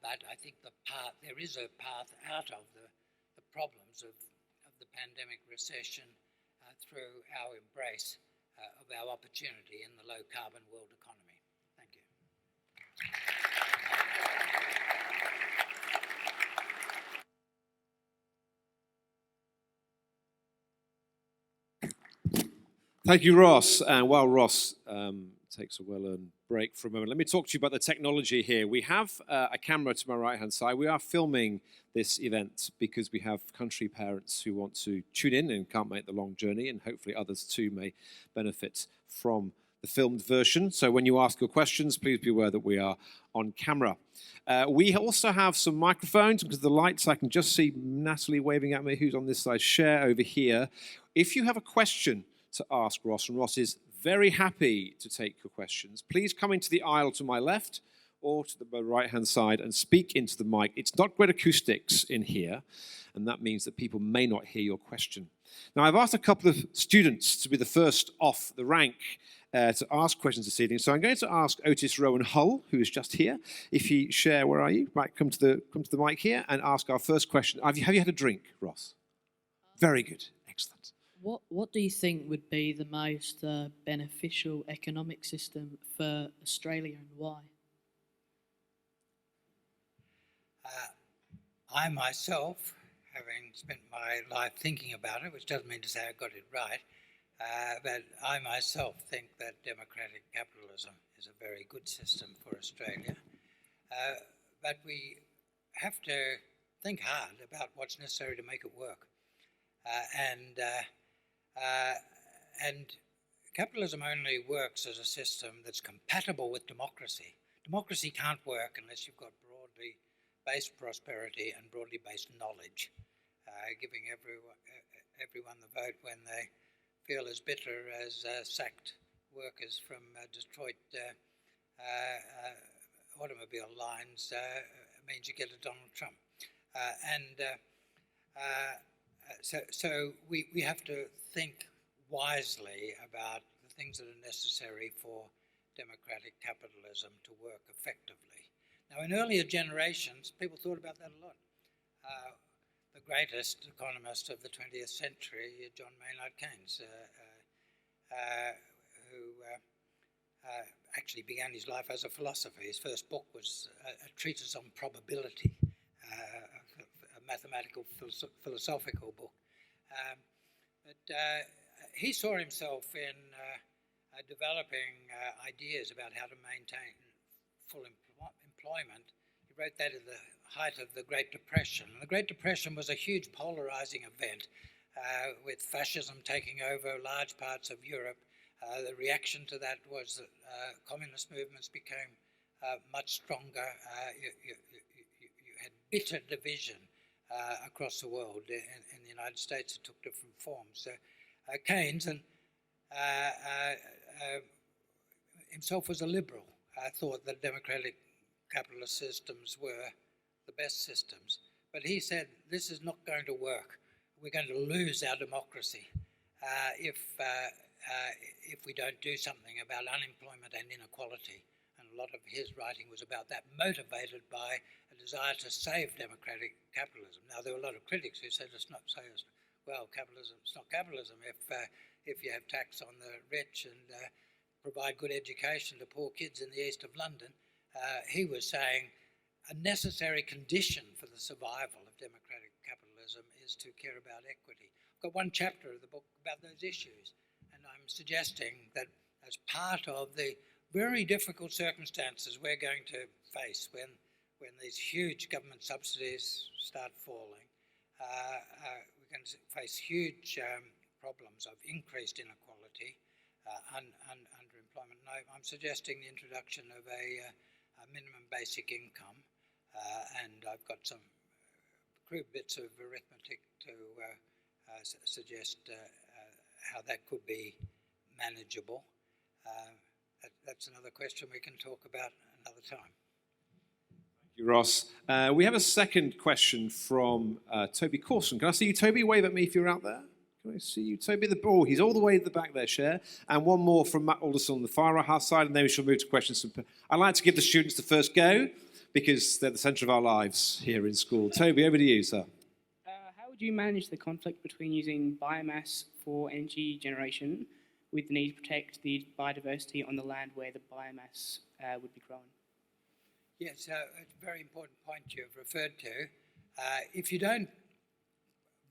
But I think there is a path out of the problems of the pandemic recession through our embrace of our opportunity in the low-carbon world economy. Thank you. Thank you, Ross. And while Ross takes a well-earned break for a moment, let me talk to you about the technology here. We have a camera to my right-hand side. We are filming this event because we have country parents who want to tune in and can't make the long journey, and hopefully others too may benefit from the filmed version. So when you ask your questions, please be aware that we are on camera. We also have some microphones because of the lights. I can just see Natalie waving at me, who's on this side. Share over here. If you have a question to ask Ross, and Ross is very happy to take your questions, please come into the aisle to my left or to the right-hand side and speak into the mic. It's not great acoustics in here, and that means that people may not hear your question. Now, I've asked a couple of students to be the first off the rank to ask questions this evening. So I'm going to ask Otis Rowan Hull, who is just here, if he share, where are you? Right, come to the mic here and ask our first question. Have you had a drink, Ross? Very good, excellent. What do you think would be the most beneficial economic system for Australia, and why? I myself, having spent my life thinking about it, which doesn't mean to say I got it right, but I myself think that democratic capitalism is a very good system for Australia. But we have to think hard about what's necessary to make it work. And capitalism only works as a system that's compatible with democracy. Democracy can't work unless you've got broadly based prosperity and broadly based knowledge, giving everyone the vote when they feel as bitter as sacked workers from Detroit automobile lines means you get a Donald Trump. So we have to think wisely about the things that are necessary for democratic capitalism to work effectively. Now, in earlier generations, people thought about that a lot. The greatest economist of the 20th century, John Maynard Keynes, who actually began his life as a philosopher. His first book was a treatise on probability, a mathematical philosophical book. But he saw himself in developing ideas about how to maintain full employment. He wrote that at the height of the Great Depression. And the Great Depression was a huge polarizing event with fascism taking over large parts of Europe. The reaction to that was that communist movements became much stronger. You had bitter division across the world. In the United States, it took different forms. So Keynes himself was a liberal. Thought that democratic capitalist systems were the best systems. But he said, this is not going to work. We're going to lose our democracy if we don't do something about unemployment and inequality. And a lot of his writing was about that, motivated by a desire to save democratic capitalism. Now, there were a lot of critics who said it's not so, well, capitalism, it's not capitalism if you have tax on the rich and provide good education to poor kids in the east of London. He was saying a necessary condition for the survival of democratic capitalism is to care about equity. I've got one chapter of the book about those issues, and I'm suggesting that as part of the very difficult circumstances we're going to face when when these huge government subsidies start falling, we're going to face huge problems of increased inequality, underemployment. No, I'm suggesting the introduction of a minimum basic income, and I've got some crude bits of arithmetic to suggest how that could be manageable. That's another question we can talk about another time. Thank you, Ross. We have a second question from Toby Corson. Can I see you, Toby? Wave at me if you're out there. Can I see you, Toby? Oh, he's all the way at the back there, Cher. And one more from Matt Alderson on the far right side, and then we shall move to questions. I'd like to give the students the first go, because they're the centre of our lives here in school. Toby, over to you, sir. How would you manage the conflict between using biomass for energy generation with the need to protect the biodiversity on the land where the biomass would be grown? Yes, it's a very important point you've referred to. If you don't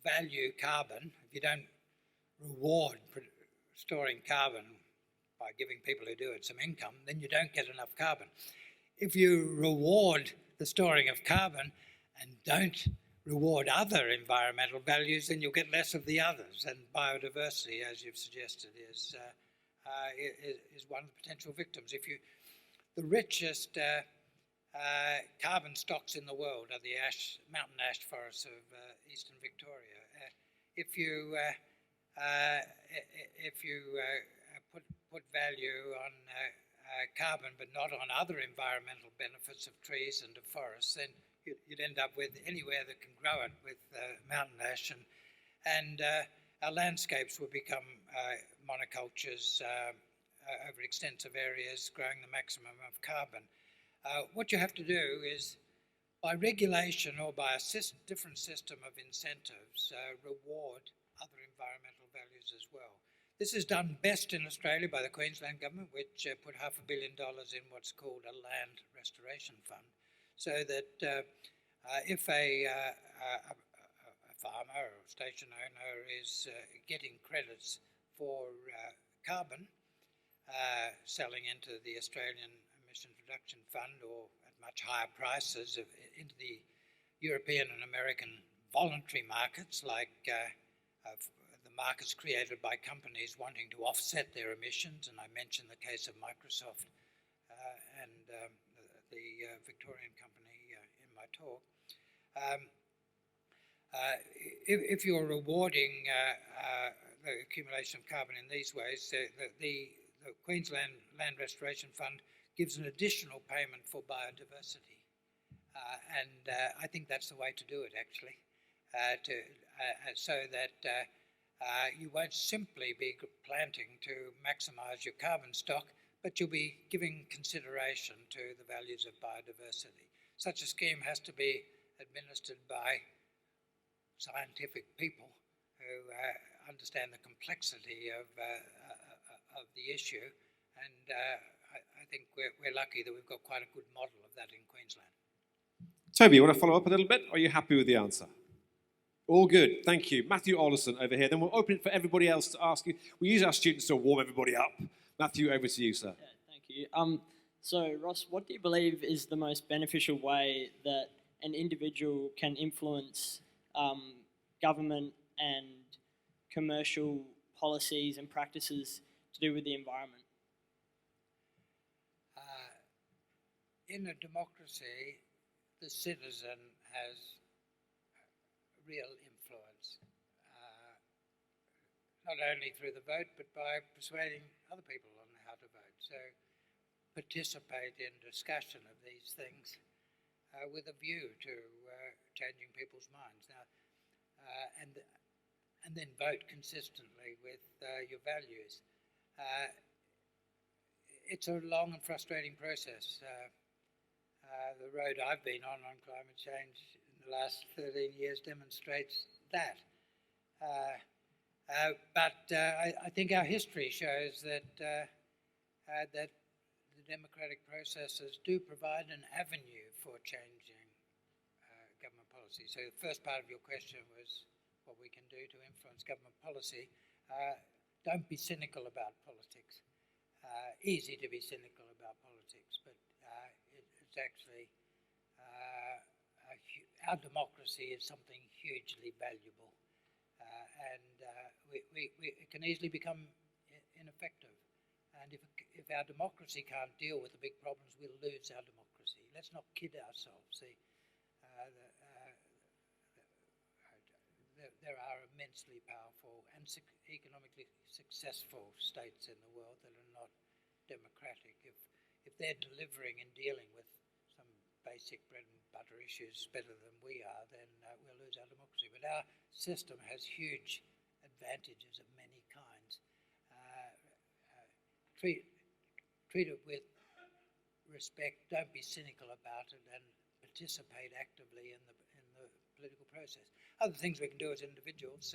value carbon, if you don't reward storing carbon by giving people who do it some income, then you don't get enough carbon. If you reward the storing of carbon and don't reward other environmental values, then you'll get less of the others. And biodiversity, as you've suggested, is one of the potential victims. The richest carbon stocks in the world are the mountain ash forests of eastern Victoria. If you put value on carbon but not on other environmental benefits of trees and of forests, then you'd end up with anywhere that can grow it with mountain ash, and our landscapes will become monocultures over extensive areas, growing the maximum of carbon. What you have to do is, by regulation or by a different system of incentives, reward other environmental values as well. This is done best in Australia by the Queensland government, which put $500 million in what's called a land restoration fund, so that if a farmer or station owner is getting credits for carbon, selling into the Australian Emissions Reduction Fund or at much higher prices into the European and American voluntary markets, like the markets created by companies wanting to offset their emissions, and I mentioned the case of Microsoft and the Victorian company in my talk. If you're rewarding the accumulation of carbon in these ways, the Queensland Land Restoration Fund gives an additional payment for biodiversity. And I think that's the way to do it, actually, so that you won't simply be planting to maximise your carbon stock, but you'll be giving consideration to the values of biodiversity. Such a scheme has to be administered by scientific people who understand the complexity of the issue, and I think we're lucky that we've got quite a good model of that in Queensland. Toby, you want to follow up a little bit? Or are you happy with the answer? All good, thank you. Matthew Alderson over here. Then we'll open it for everybody else to ask you. We use our students to warm everybody up. Matthew, over to you, sir. Yeah, thank you. So, Ross, what do you believe is the most beneficial way that an individual can influence government and commercial policies and practices to do with the environment? In a democracy, the citizen has real influence, not only through the vote, but by persuading other people on how to vote. So participate in discussion of these things with a view to changing people's minds. Now, and then vote consistently with your values. It's a long and frustrating process. The road I've been on climate change in the last 13 years demonstrates that. But I think our history shows that the democratic processes do provide an avenue for changing government policy. So the first part of your question was what we can do to influence government policy. Don't be cynical about politics. Easy to be cynical about politics, but it's actually our democracy is something hugely valuable, and it can easily become ineffective. And if our democracy can't deal with the big problems, we'll lose our democracy. Let's not kid ourselves. There are immensely powerful and economically successful states in the world that are not democratic. If they're delivering and dealing with some basic bread and butter issues better than we are, then we'll lose our democracy. But our system has huge advantages of many kinds. Treat it with respect. Don't be cynical about it, and participate actively in the political process. Other things we can do as individuals.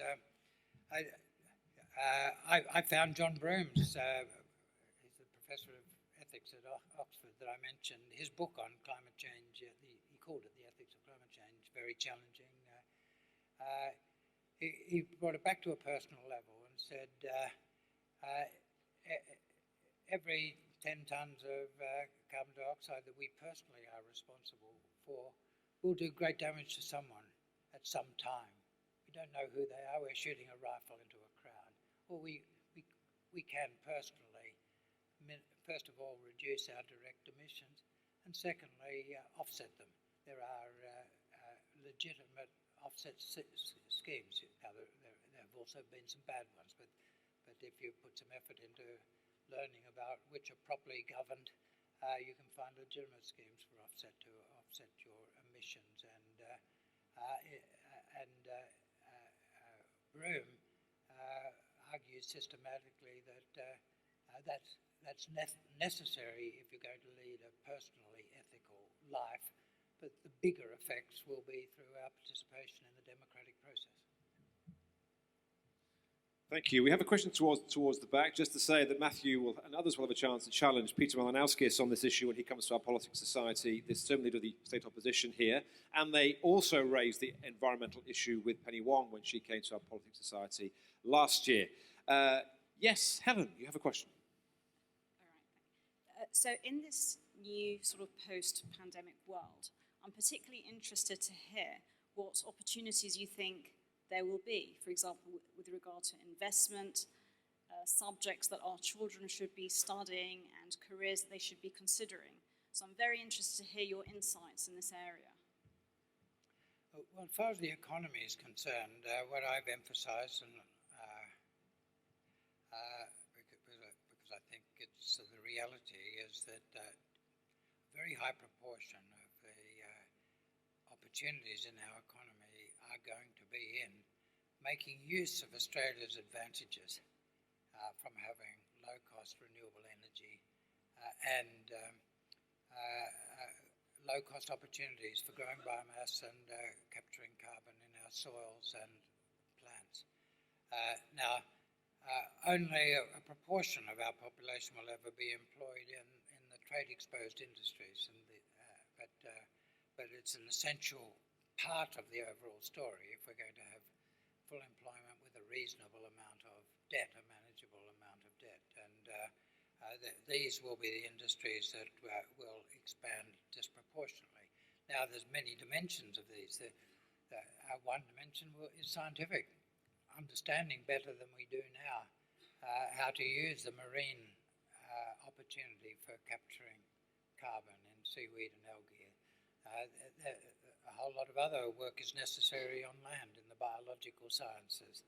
I found John Broome's, he's the professor of ethics at Oxford that I mentioned, his book on climate change. He called it The Ethics of Climate Change. Very challenging. He brought it back to a personal level and said, every 10 tons of carbon dioxide that we personally are responsible for will do great damage to someone at some time. We don't know who they are. We're shooting a rifle into a crowd. Or we can personally, first of all, reduce our direct emissions, and secondly, offset them. There are legitimate offset schemes. Now, there have also been some bad ones, but if you put some effort into learning about which are properly governed, you can find legitimate schemes for offset your emissions. And Broome argues systematically that that's necessary if you're going to lead a personally ethical life, but the bigger effects will be through our participation in the democratic process. Thank you. We have a question towards the back, just to say that Matthew and others will have a chance to challenge Peter Malinowskis on this issue when he comes to our Politics Society. There's certainly to the state opposition here. And they also raised the environmental issue with Penny Wong when she came to our Politics Society last year. Yes, Helen, you have a question. All right. So in this new sort of post-pandemic world, I'm particularly interested to hear what opportunities you think there will be, for example, with regard to investment, subjects that our children should be studying and careers that they should be considering. So I'm very interested to hear your insights in this area. Well, as far as the economy is concerned, what I've emphasised, and because I think it's the reality, is that a very high proportion of the opportunities in our economy are going to be in making use of Australia's advantages from having low-cost renewable energy and low-cost opportunities for growing biomass and capturing carbon in our soils and plants. Now, only a proportion of our population will ever be employed in the trade-exposed industries, but it's an essential part of the overall story if we're going to have full employment with a reasonable amount of debt, a manageable amount of debt. And these will be the industries that will expand disproportionately. Now, there's many dimensions of these. One dimension is scientific, understanding better than we do now how to use the marine opportunity for capturing carbon in seaweed and algae. A whole lot of other work is necessary on land in the biological sciences.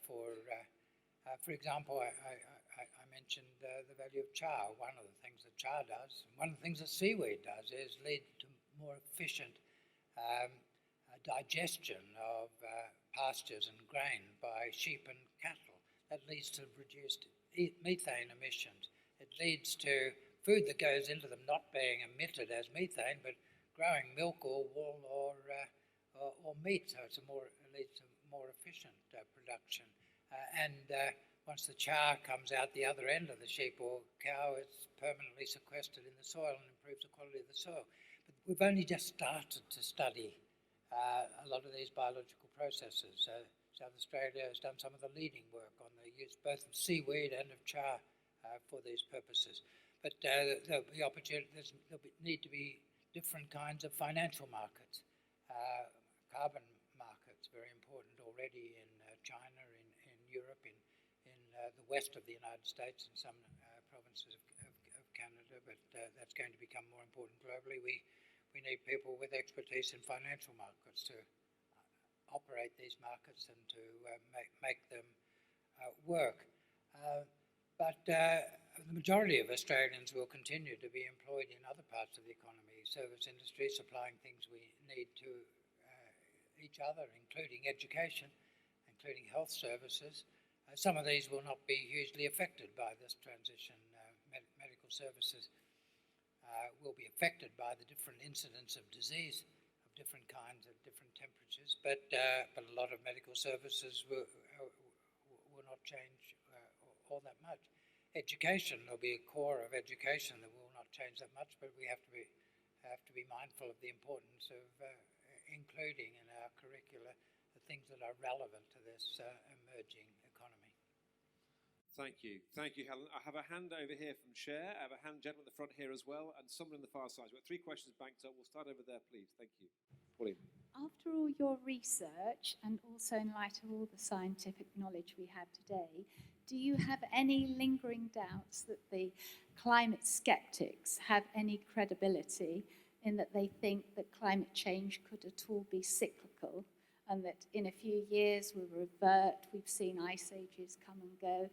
For example, I mentioned the value of char. One of the things that char does, and one of the things that seaweed does, is lead to more efficient digestion of pastures and grain by sheep and cattle. That leads to reduced methane emissions. It leads to food that goes into them not being emitted as methane, but growing milk or wool or meat, so it leads to more efficient production. And once the char comes out the other end of the sheep or cow, it's permanently sequestered in the soil and improves the quality of the soil. But we've only just started to study a lot of these biological processes. South Australia has done some of the leading work on the use both of seaweed and of char for these purposes. But there'll be opportunities, there'll need to be different kinds of financial markets. Carbon markets, very important already in China, in Europe, in the west of the United States, and some provinces of Canada, but that's going to become more important globally. We need people with expertise in financial markets to operate these markets and to make them work. But the majority of Australians will continue to be employed in other parts of the economy, service industry, supplying things we need to each other, including education, including health services. Some of these will not be hugely affected by this transition. Medical services will be affected by the different incidents of disease of different kinds at different temperatures, but a lot of medical services will not change all that much. Education, there'll be a core of education that will not change that much, but we have to be mindful of the importance of including in our curricula the things that are relevant to this emerging economy. Thank you, Helen. I have a hand over here from Cher. I have a gentleman at the front here as well, and someone on the far side. We've got 3 questions banked up. We'll start over there, please. Thank you. Pauline. After all your research, and also in light of all the scientific knowledge we have today, do you have any lingering doubts that the climate skeptics have any credibility in that they think that climate change could at all be cyclical, and that in a few years we'll revert? We've seen ice ages come and go.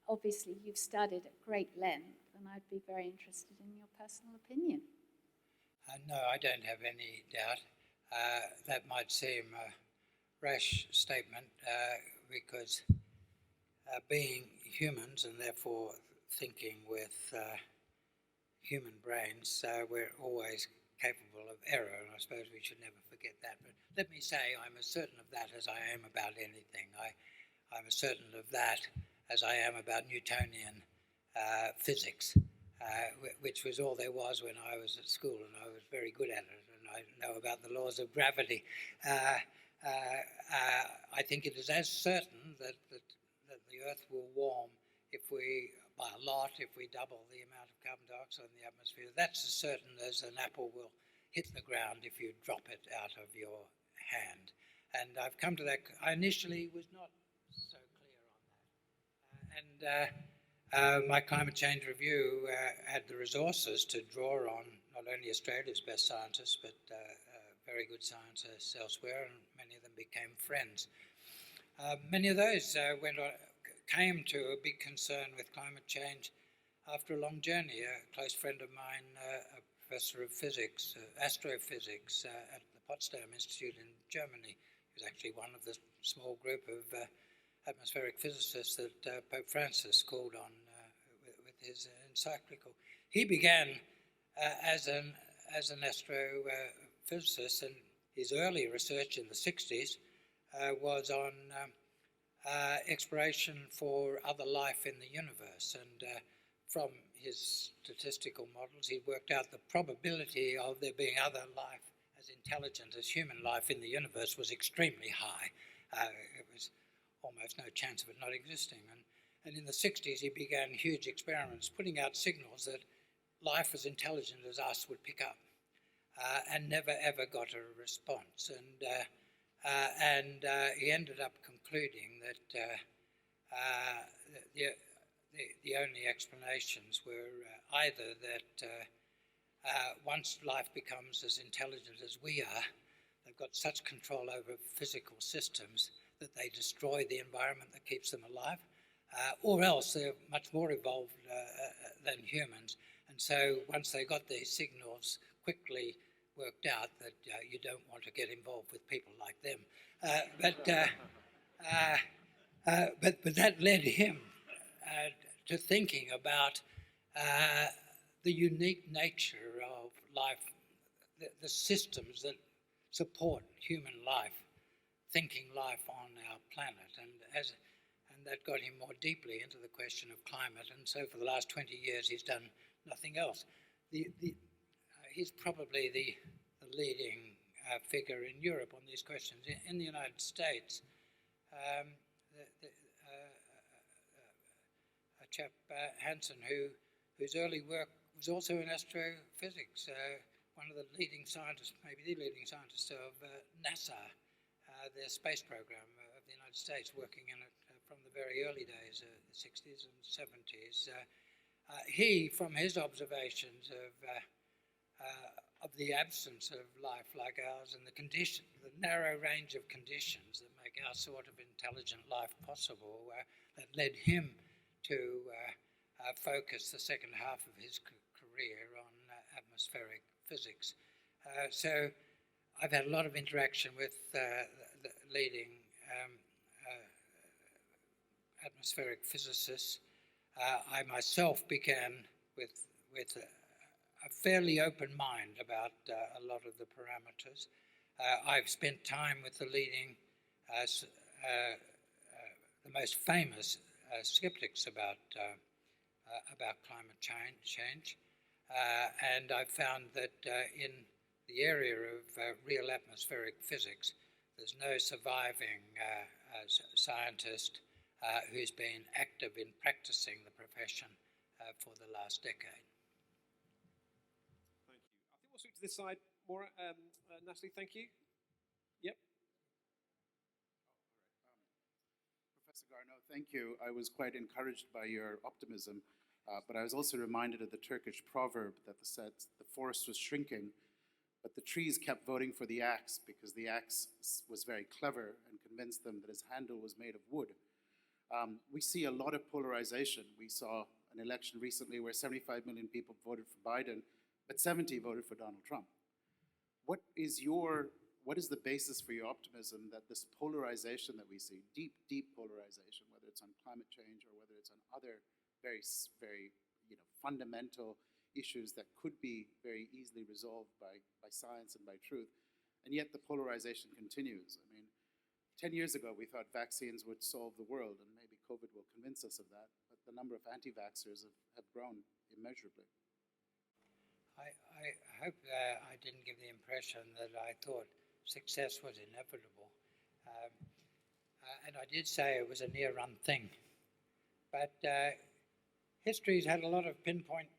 Obviously, you've studied at great length, and I'd be very interested in your personal opinion. No, I don't have any doubt. That might seem a rash statement because being humans and therefore thinking with human brains, we're always capable of error, and I suppose we should never forget that. But let me say I'm as certain of that as I am about anything. I'm as certain of that as I am about Newtonian physics, which was all there was when I was at school, and I was very good at it, and I know about the laws of gravity. I think it is as certain that the Earth will warm by a lot if we double the amount of carbon dioxide in the atmosphere. That's as certain as an apple will hit the ground if you drop it out of your hand. And I've come to that. I initially was not so clear on that. And my climate change review had the resources to draw on not only Australia's best scientists, but very good scientists elsewhere, and many of them became friends. Many of those came to a big concern with climate change after a long journey. A close friend of mine, a professor of physics, astrophysics at the Potsdam Institute in Germany, was actually one of the small group of atmospheric physicists that Pope Francis called on with his encyclical. He began as an astrophysicist, and his early research in the 60s was on exploration for other life in the universe, and from his statistical models he worked out the probability of there being other life as intelligent as human life in the universe was extremely high. It was almost no chance of it not existing, and in the 60s he began huge experiments putting out signals that life as intelligent as us would pick up, and never ever got a response. And he ended up concluding that the only explanations were either that once life becomes as intelligent as we are, they've got such control over physical systems that they destroy the environment that keeps them alive, or else they're much more evolved than humans. And so once they got these signals, quickly worked out that you don't want to get involved with people like them. But that led him to thinking about the unique nature of life, the systems that support human life, thinking life on our planet, and that got him more deeply into the question of climate. And so for the last 20 years he's done nothing else. He's probably the leading figure in Europe on these questions. In the United States, a chap, Hansen, whose early work was also in astrophysics, one of the leading scientists, maybe the leading scientist of NASA, the space program of the United States, working in it from the very early days, the 60s and 70s. He, from his observations of the absence of life like ours and the narrow range of conditions that make our sort of intelligent life possible, that led him to focus the second half of his career on atmospheric physics. So I've had a lot of interaction with the leading atmospheric physicists. I myself began with a fairly open mind about a lot of the parameters. I've spent time with the leading, the most famous skeptics about climate change, and I've found that in the area of real atmospheric physics, there's no surviving scientist who's been active in practicing the profession for the last decade. Thank you. I think we'll switch to this side more. Natalie, thank you. Yep. Professor Garnaut, thank you. I was quite encouraged by your optimism, but I was also reminded of the Turkish proverb that said the forest was shrinking, but the trees kept voting for the axe because the axe was very clever and convinced them that his handle was made of wood. We see a lot of polarization. We saw an election recently where 75 million people voted for Biden, but 70 voted for Donald Trump. What is the basis for your optimism that this polarization that we see, deep polarization, whether it's on climate change or whether it's on other very fundamental issues that could be very easily resolved by science and by truth, and yet the polarization continues? I mean, 10 years ago, we thought vaccines would solve the world, and maybe COVID will convince us of that, but the number of anti-vaxxers have grown immeasurably. I hope I didn't give the impression that I thought success was inevitable. And I did say it was a near-run thing. But history's had a lot of pinpoint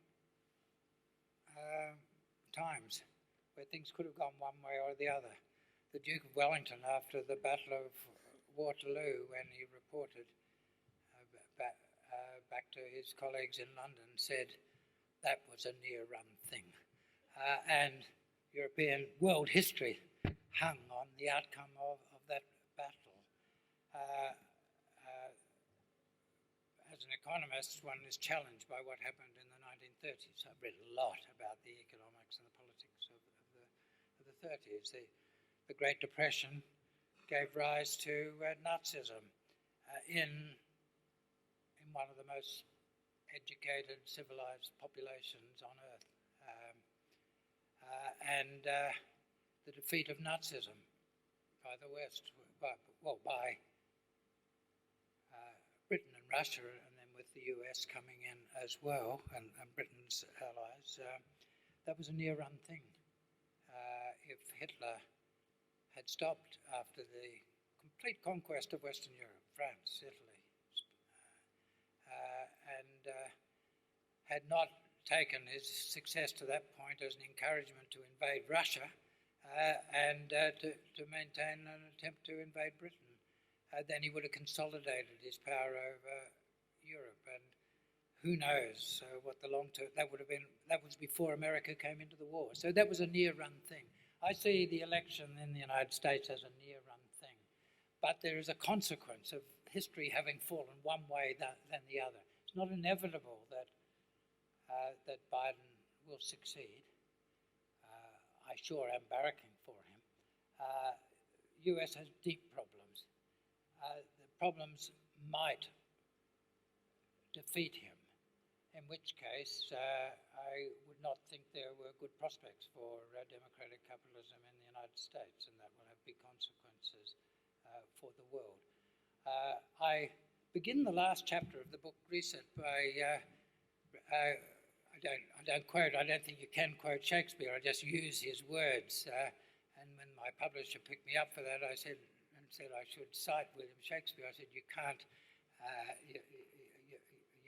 times where things could have gone one way or the other. The Duke of Wellington, after the Battle of Waterloo, when he reported back to his colleagues in London, said that was a near-run thing. And European world history hung on the outcome of that battle. As an economist, one is challenged by what happened in the 1930s. I've read a lot about the economics and the politics of the 30s. The Great Depression gave rise to Nazism in one of the most educated, civilized populations on Earth. And the defeat of Nazism by the West, by Britain and Russia, and then with the US coming in as well, and Britain's allies, that was a near-run thing. If Hitler had stopped after the complete conquest of Western Europe, France, Italy, and had not taken his success to that point as an encouragement to invade Russia and to maintain an attempt to invade Britain, then he would have consolidated his power over Europe. And who knows what the long term, that was before America came into the war. So that was a near-run thing. I see the election in the United States as a near-run thing. But there is a consequence of history having fallen one way than the other. It's not inevitable that Biden will succeed. I sure am barracking for him. US has deep problems. The problems might defeat him, in which case I would not think there were good prospects for democratic capitalism in the United States, and that will have big consequences for the world. I begin the last chapter of the book Reset by I don't quote. I don't think you can quote Shakespeare. I just use his words. And when my publisher picked me up for that, I said I should cite William Shakespeare. I said you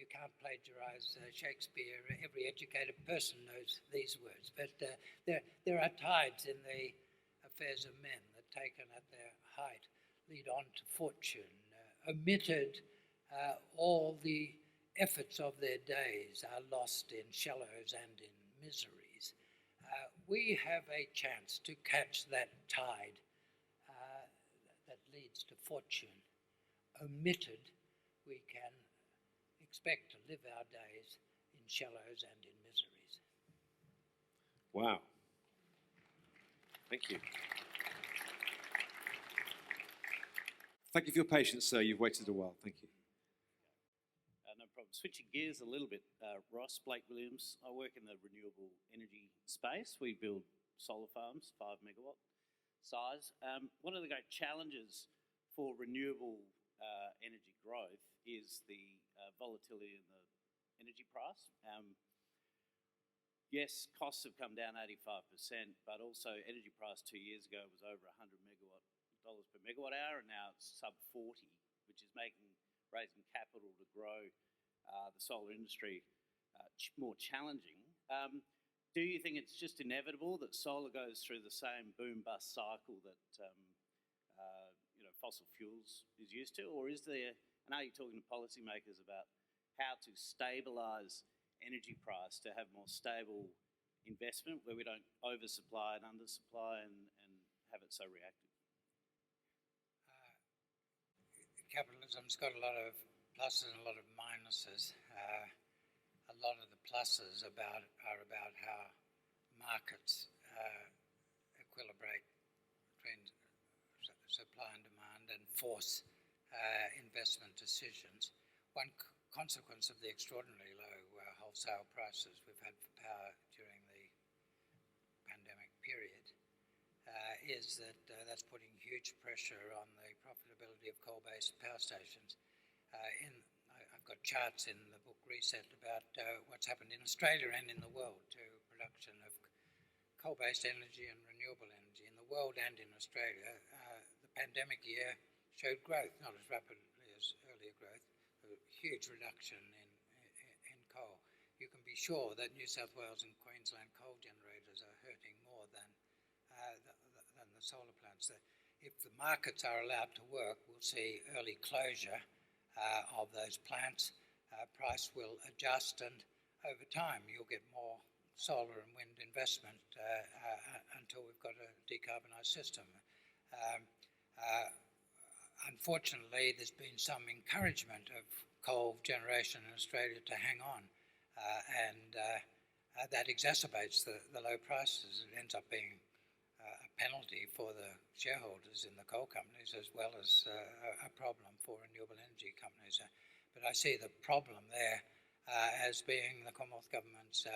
you can't plagiarize Shakespeare. Every educated person knows these words. But there are tides in the affairs of men that, taken at their height, lead on to fortune, omitted all the efforts of their days, are lost in shallows and in miseries. We have a chance to catch that tide that leads to fortune. Omitted, we can expect to live our days in shallows and in miseries. Wow. Thank you. Thank you for your patience, sir. You've waited a while. Thank you. No problem. Switching gears a little bit, Ross, Blake Williams. I work in the renewable energy space. We build solar farms, 5 megawatt size. One of the great challenges for renewable energy growth is the volatility in the energy price. Yes, costs have come down 85%, but also energy price 2 years ago was over $100 per megawatt hour, and now it's sub 40, which is raising capital to grow the solar industry more challenging. Do you think it's just inevitable that solar goes through the same boom-bust cycle that fossil fuels is used to, or is there? And are you talking to policymakers about how to stabilise energy price to have more stable investment where we don't oversupply and undersupply and have it so reactive? Capitalism's got a lot of pluses and a lot of minuses. A lot of the pluses are about how markets equilibrate between supply and demand and force investment decisions. One consequence of the extraordinarily low wholesale prices we've had for power during the pandemic period is that that's putting huge pressure on the profitability of coal-based power stations. I've got charts in the book Reset about what's happened in Australia and in the world to production of coal-based energy and renewable energy in the world and in Australia. The pandemic year showed growth, not as rapidly as earlier growth, a huge reduction in coal. You can be sure that New South Wales and Queensland coal generators are hurting more than the solar plants. If the markets are allowed to work, we'll see early closure of those plants. Price will adjust, and over time you'll get more solar and wind investment until we've got a decarbonised system. Unfortunately, there's been some encouragement of coal generation in Australia to hang on, and that exacerbates the low prices. It ends up being a penalty for the shareholders in the coal companies as well as a problem for renewable energy companies. But I see the problem there as being the Commonwealth Government's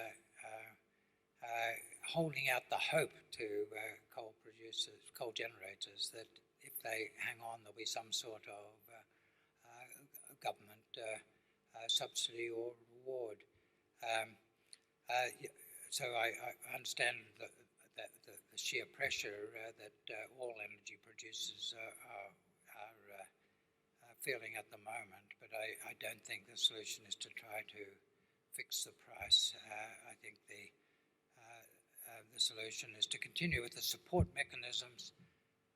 holding out the hope to coal producers, coal generators, that if they hang on, there'll be some sort of government subsidy or reward. So I understand the sheer pressure that all energy producers are feeling at the moment, but I don't think the solution is to try to fix the price. I think the solution is to continue with the support mechanisms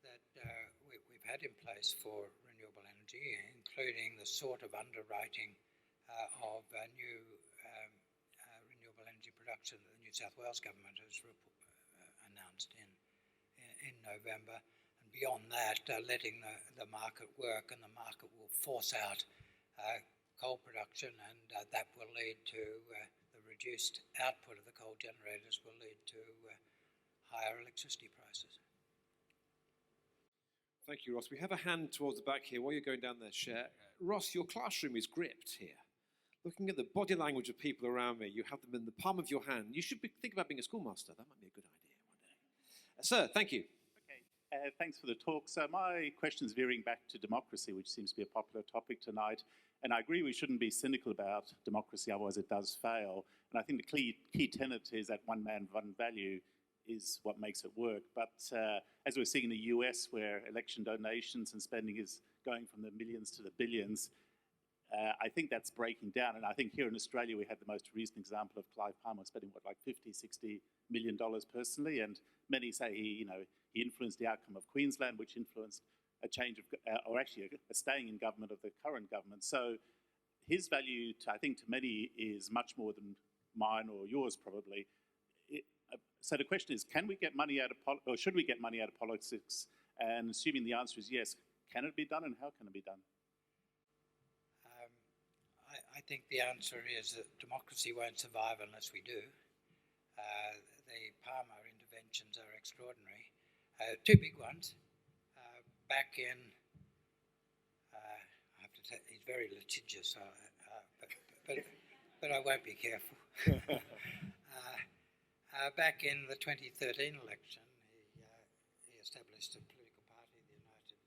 that we've had in place for renewable energy, including the sort of underwriting of new renewable energy production that the New South Wales government has announced in November. And beyond that, letting the market work, and the market will force out coal production, and that will lead to the reduced output of the coal generators will lead to higher electricity prices. Thank you, Ross. We have a hand towards the back here. While you're going down there, share. Ross, your classroom is gripped here. Looking at the body language of people around me, you have them in the palm of your hand. You should think about being a schoolmaster. That might be a good idea one day. Sir, thank you. Okay, thanks for the talk. So my question is veering back to democracy, which seems to be a popular topic tonight. And I agree we shouldn't be cynical about democracy, otherwise it does fail. And I think the key tenet is that one man, one value is what makes it work. But as we're seeing in the US, where election donations and spending is going from the millions to the billions, I think that's breaking down. And I think here in Australia, we had the most recent example of Clive Palmer spending, what, like $50–60 million personally. And many say he influenced the outcome of Queensland, which influenced a change of, or actually a staying in government of the current government. So his value, I think, to many is much more than mine or yours, probably. So the question is, can we get money out of, or should we get money out of politics? And assuming the answer is yes, can it be done, and how can it be done? I think the answer is that democracy won't survive unless we do. The Palmer interventions are extraordinary. Two big ones. Back in, I have to say, he's very litigious, but I won't be careful. Back in the 2013 election, he established a political party, the United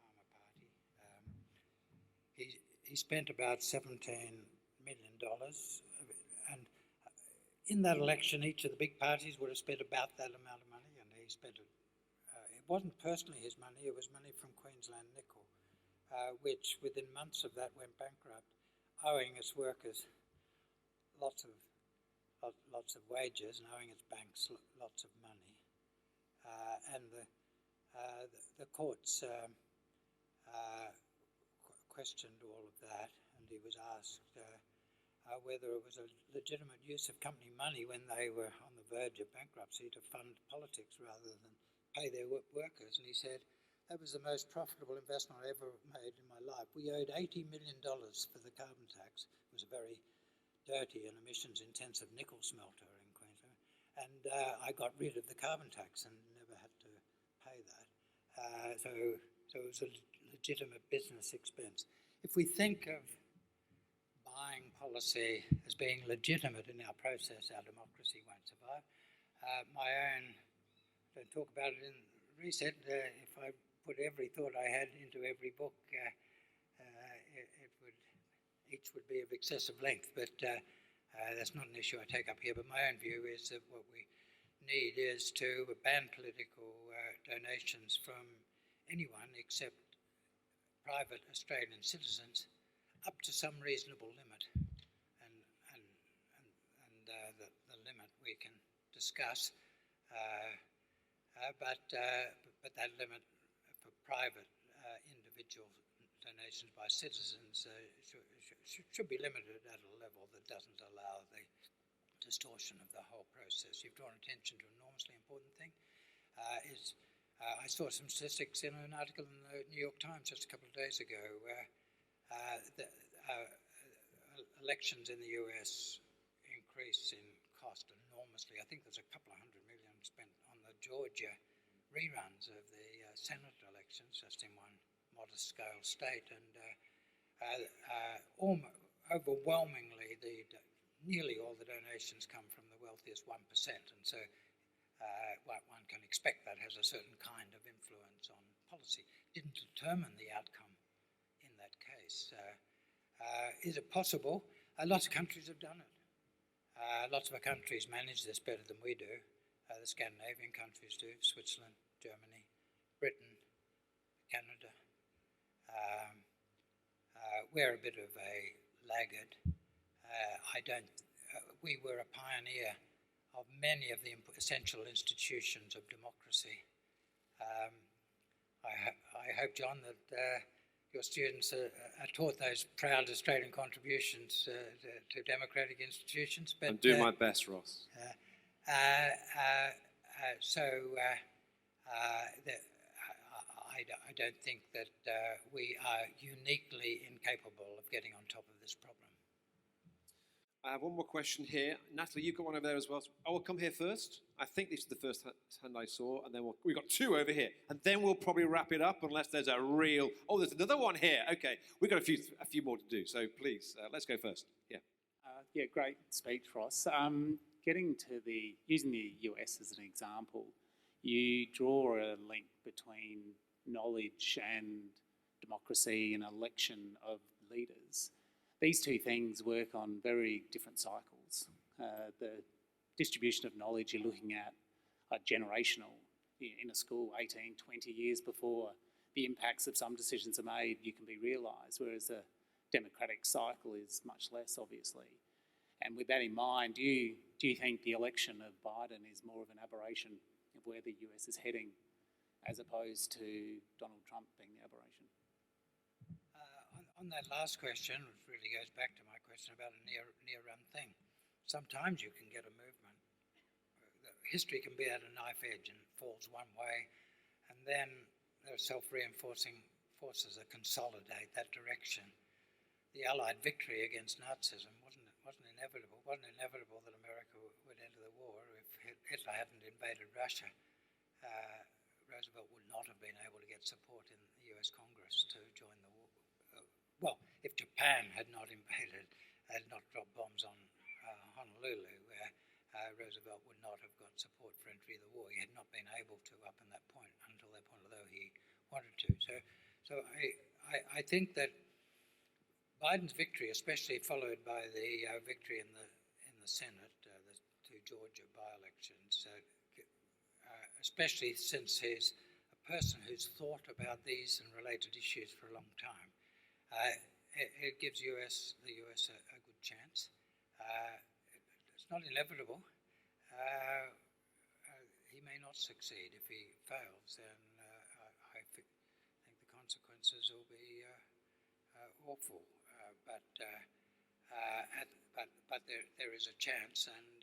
Palmer Party. He spent about $17 million, and in that election, each of the big parties would have spent about that amount of money, and he spent it. It wasn't personally his money; it was money from Queensland Nickel, which within months of that went bankrupt, owing its workers lots of wages and owing its banks lots of money, and the courts questioned all of that, and he was asked whether it was a legitimate use of company money when they were on the verge of bankruptcy to fund politics rather than pay their workers, and he said, that was the most profitable investment I ever made in my life. We owed $80 million for the carbon tax. It was a very dirty and emissions-intensive nickel smelter in Queensland, and I got rid of the carbon tax and never had to pay that. So it was a legitimate business expense. If we think of buying policy as being legitimate in our process, our democracy won't survive. My own, I don't talk about it in Reset, if I put every thought I had into every book, each would be of excessive length, but that's not an issue I take up here. But my own view is that what we need is to ban political donations from anyone except private Australian citizens up to some reasonable limit. And the limit we can discuss, but that limit for private individual donations by citizens should be limited at a level that doesn't allow the distortion of the whole process. You've drawn attention to an enormously important thing. I saw some statistics in an article in the New York Times just a couple of days ago where the elections in the US increase in cost enormously. I think there's a couple of $100 million spent on the Georgia reruns of the Senate elections, just in one modest scale state, and overwhelmingly nearly all the donations come from the wealthiest 1%, and so one can expect that has a certain kind of influence on policy. It didn't determine the outcome in that case. Is it possible? Lots of countries have done it. Lots of our countries manage this better than we do. The Scandinavian countries do, Switzerland, Germany, Britain, Canada. We're a bit of a laggard. We were a pioneer of many of the essential institutions of democracy. I hope, John, that your students are taught those proud Australian contributions to democratic institutions. But, I'm doing my best, Ross. I don't think that we are uniquely incapable of getting on top of this problem. I have one more question here. Natalie, you've got one over there as well. I will come here first. I think this is the first hand I saw, and then we've got two over here. And then we'll probably wrap it up unless there's a real... Oh, there's another one here. Okay, we've got a few more to do. So please, let's go first. Yeah. Yeah, great speech, Ross. Using the US as an example, you draw a link between knowledge and democracy and election of leaders. These two things work on very different cycles. The distribution of knowledge you're looking at are generational. In a school, 18, 20 years before the impacts of some decisions are made, you can be realised, whereas the democratic cycle is much less, obviously. And with that in mind, do you think the election of Biden is more of an aberration of where the US is heading, as opposed to Donald Trump being the aberration? On that last question, which really goes back to my question about a near-run thing, sometimes you can get a movement. History can be at a knife edge and falls one way, and then there are self-reinforcing forces that consolidate that direction. The Allied victory against Nazism wasn't inevitable. It wasn't inevitable that America would enter the war. If Hitler hadn't invaded Russia, Roosevelt would not have been able to get support in the US Congress to join the war. Well, if Japan had not invaded, had not dropped bombs on Honolulu, Roosevelt would not have got support for entry of the war. He had not been able to up until that point, although he wanted to. So I think that Biden's victory, especially followed by the victory in the Senate, the two Georgia by-elections, especially since he's a person who's thought about these and related issues for a long time, it gives the US a good chance. It's not inevitable. He may not succeed. If he fails, then I think the consequences will be awful. But there is a chance, and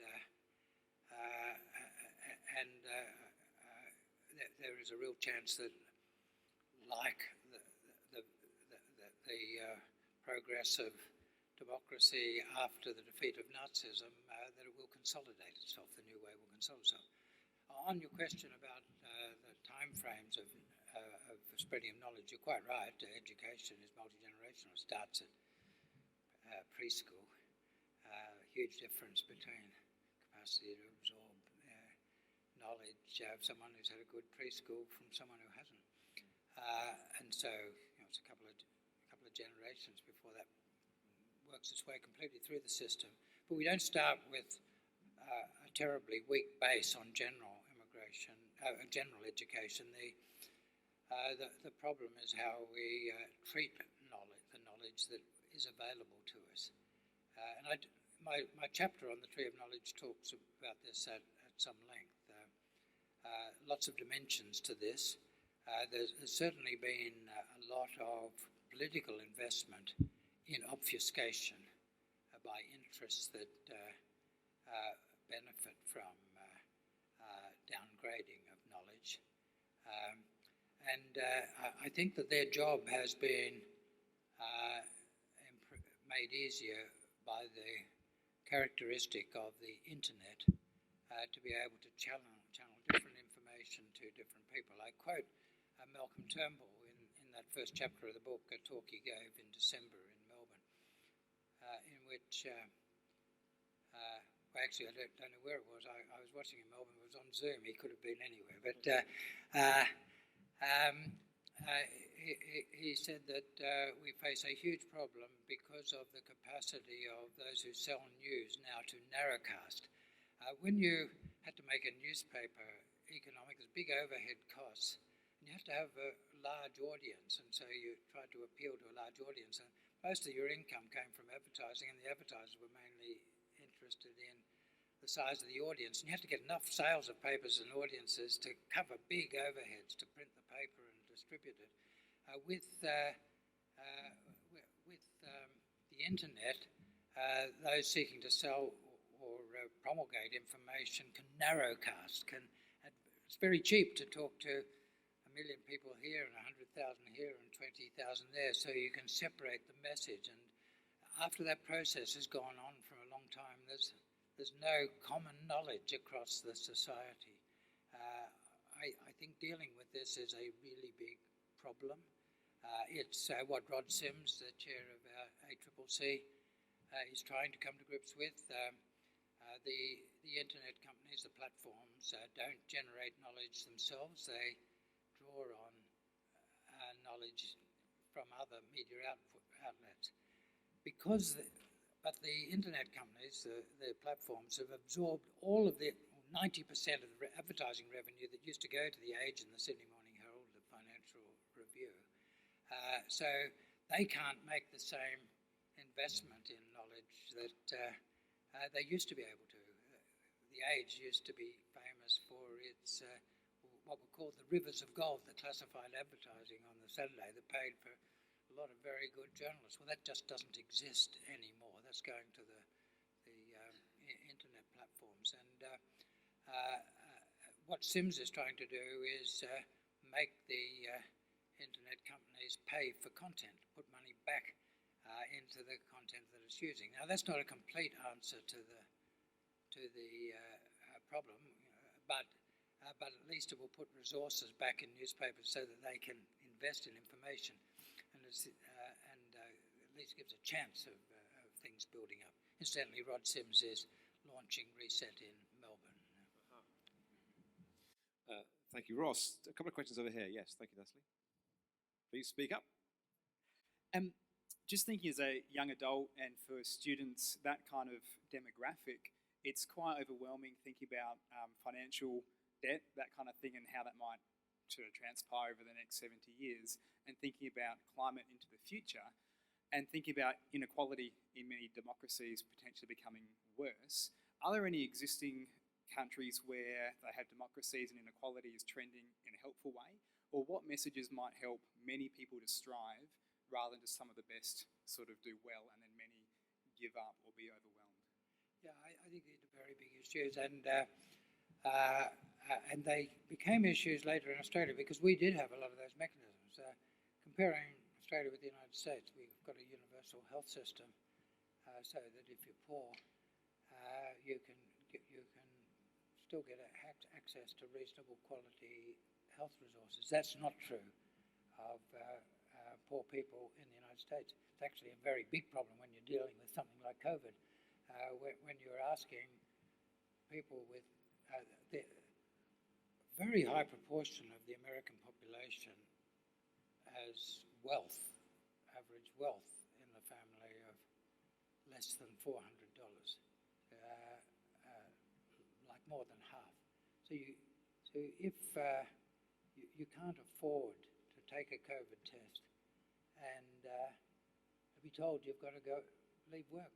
there is a real chance that, like the progress of democracy after the defeat of Nazism, that it will consolidate itself, the new way will consolidate itself. On your question about the time frames of spreading of knowledge, you're quite right. Education is multi-generational. It starts at preschool. Huge difference between capacity to absorb knowledge of someone who's had a good preschool from someone who hasn't. And so it's a couple of generations before that works its way completely through the system. But we don't start with a terribly weak base on general general education. The problem is how we treat knowledge, the knowledge that is available to us. And my chapter on the Tree of Knowledge talks about this at some length. Lots of dimensions to this. There's certainly been a lot of political investment in obfuscation by interests that benefit from downgrading of knowledge. And I think that their job has been made easier by the characteristic of the internet to be able to channel different information to different people. I quote Malcolm Turnbull in that first chapter of the book, a talk he gave in December in Melbourne, in which, actually I don't know where it was. I was watching in Melbourne. It was on Zoom. He could have been anywhere. But he said that we face a huge problem because of the capacity of those who sell news now to narrowcast. When you had to make a newspaper economic, there's big overhead costs, and you have to have a large audience, and so you tried to appeal to a large audience. And most of your income came from advertising, and the advertisers were mainly interested in the size of the audience. And you have to get enough sales of papers and audiences to cover big overheads to print the paper and distribute it. With the internet, those seeking to sell or promulgate information can narrowcast. It's very cheap to talk to 1 million people here and 100,000 here and 20,000 there, so you can separate the message. And after that process has gone on for a long time, there's no common knowledge across the society. I think dealing with this is a really big problem. It's what Rod Sims, the chair of ACCC, is trying to come to grips with. The internet companies, the platforms, don't generate knowledge themselves. They draw on knowledge from other media outlets. But the internet companies, the platforms, have absorbed all of the 90% of the advertising revenue that used to go to the Age and the Sydney Morning Herald, the Financial Review. So they can't make the same investment in knowledge that they used to be able to. The Age used to be famous for its what were called the rivers of gold, the classified advertising on the Saturday that paid for a lot of very good journalists. Well, that just doesn't exist anymore. That's going to the internet platforms. And what Sims is trying to do is make the internet companies pay for content, put money back into the content that it's using. Now, that's not a complete answer to the problem, but at least it will put resources back in newspapers so that they can invest in information, and at least gives a chance of things building up. Incidentally, Rod Sims is launching Reset in Melbourne. Thank you, Ross. A couple of questions over here. Yes, thank you, Natalie. Please speak up. Just thinking as a young adult and for students, that kind of demographic, it's quite overwhelming thinking about financial debt, that kind of thing, and how that might sort of transpire over the next 70 years, and thinking about climate into the future, and thinking about inequality in many democracies potentially becoming worse. Are there any existing countries where they have democracies and inequality is trending in a helpful way? Or what messages might help many people to strive rather than just some of the best sort of do well and then many give up or be overwhelmed? Yeah, I think these are very big issues, and they became issues later in Australia because we did have a lot of those mechanisms. Comparing Australia with the United States, we've got a universal health system, so that if you're poor, you can still get access to reasonable quality health resources. That's not true of poor people in the United States. It's actually a very big problem when you're dealing with something like COVID. When you're asking people with the very high proportion of the American population has wealth, average wealth in the family of less than $400, like more than half. So if you can't afford to take a COVID test and be told you've got to go leave work,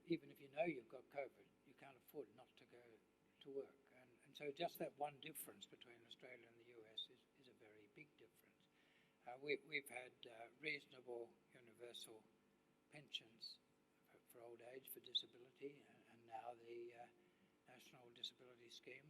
even if you know you've got COVID, you can't afford not to go to work. And so just that one difference between Australia and the US is a very big difference. We've had reasonable universal pensions for old age, for disability, and now the National Disability Scheme,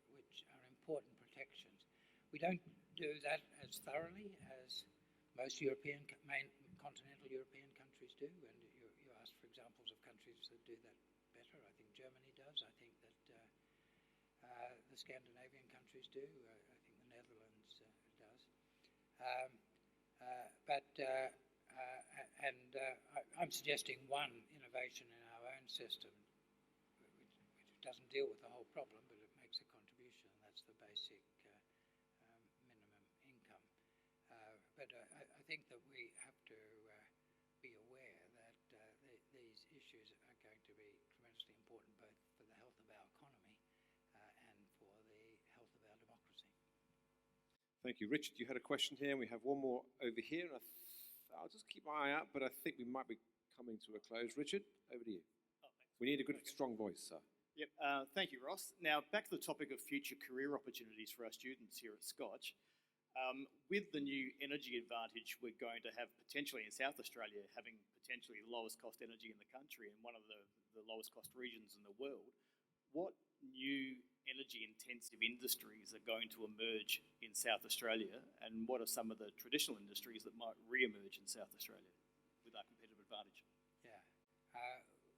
which are important protections. We don't do that as thoroughly as most continental European countries do, and you asked for examples of countries that do that better. I think Germany does. I think that the Scandinavian countries do. I think the Netherlands does. I'm suggesting one innovation in our own system, which doesn't deal with the whole problem, but it makes a contribution, and that's the basic minimum income. But I think that we have to be aware that these issues are going to be tremendously important both for the health of our economy and for the health of our democracy. Thank you. Richard, you had a question here, and we have one more over here. I'll just keep my eye out, but I think we might be coming to a close. Richard, over to you. We need a good, strong voice, sir. Yep. Thank you, Ross. Now, back to the topic of future career opportunities for our students here at Scotch. With the new energy advantage we're going to have potentially in South Australia, having potentially the lowest cost energy in the country and one of the lowest cost regions in the world, what new energy intensive industries are going to emerge in South Australia, and what are some of the traditional industries that might re-emerge in South Australia with our competitive advantage? Yeah.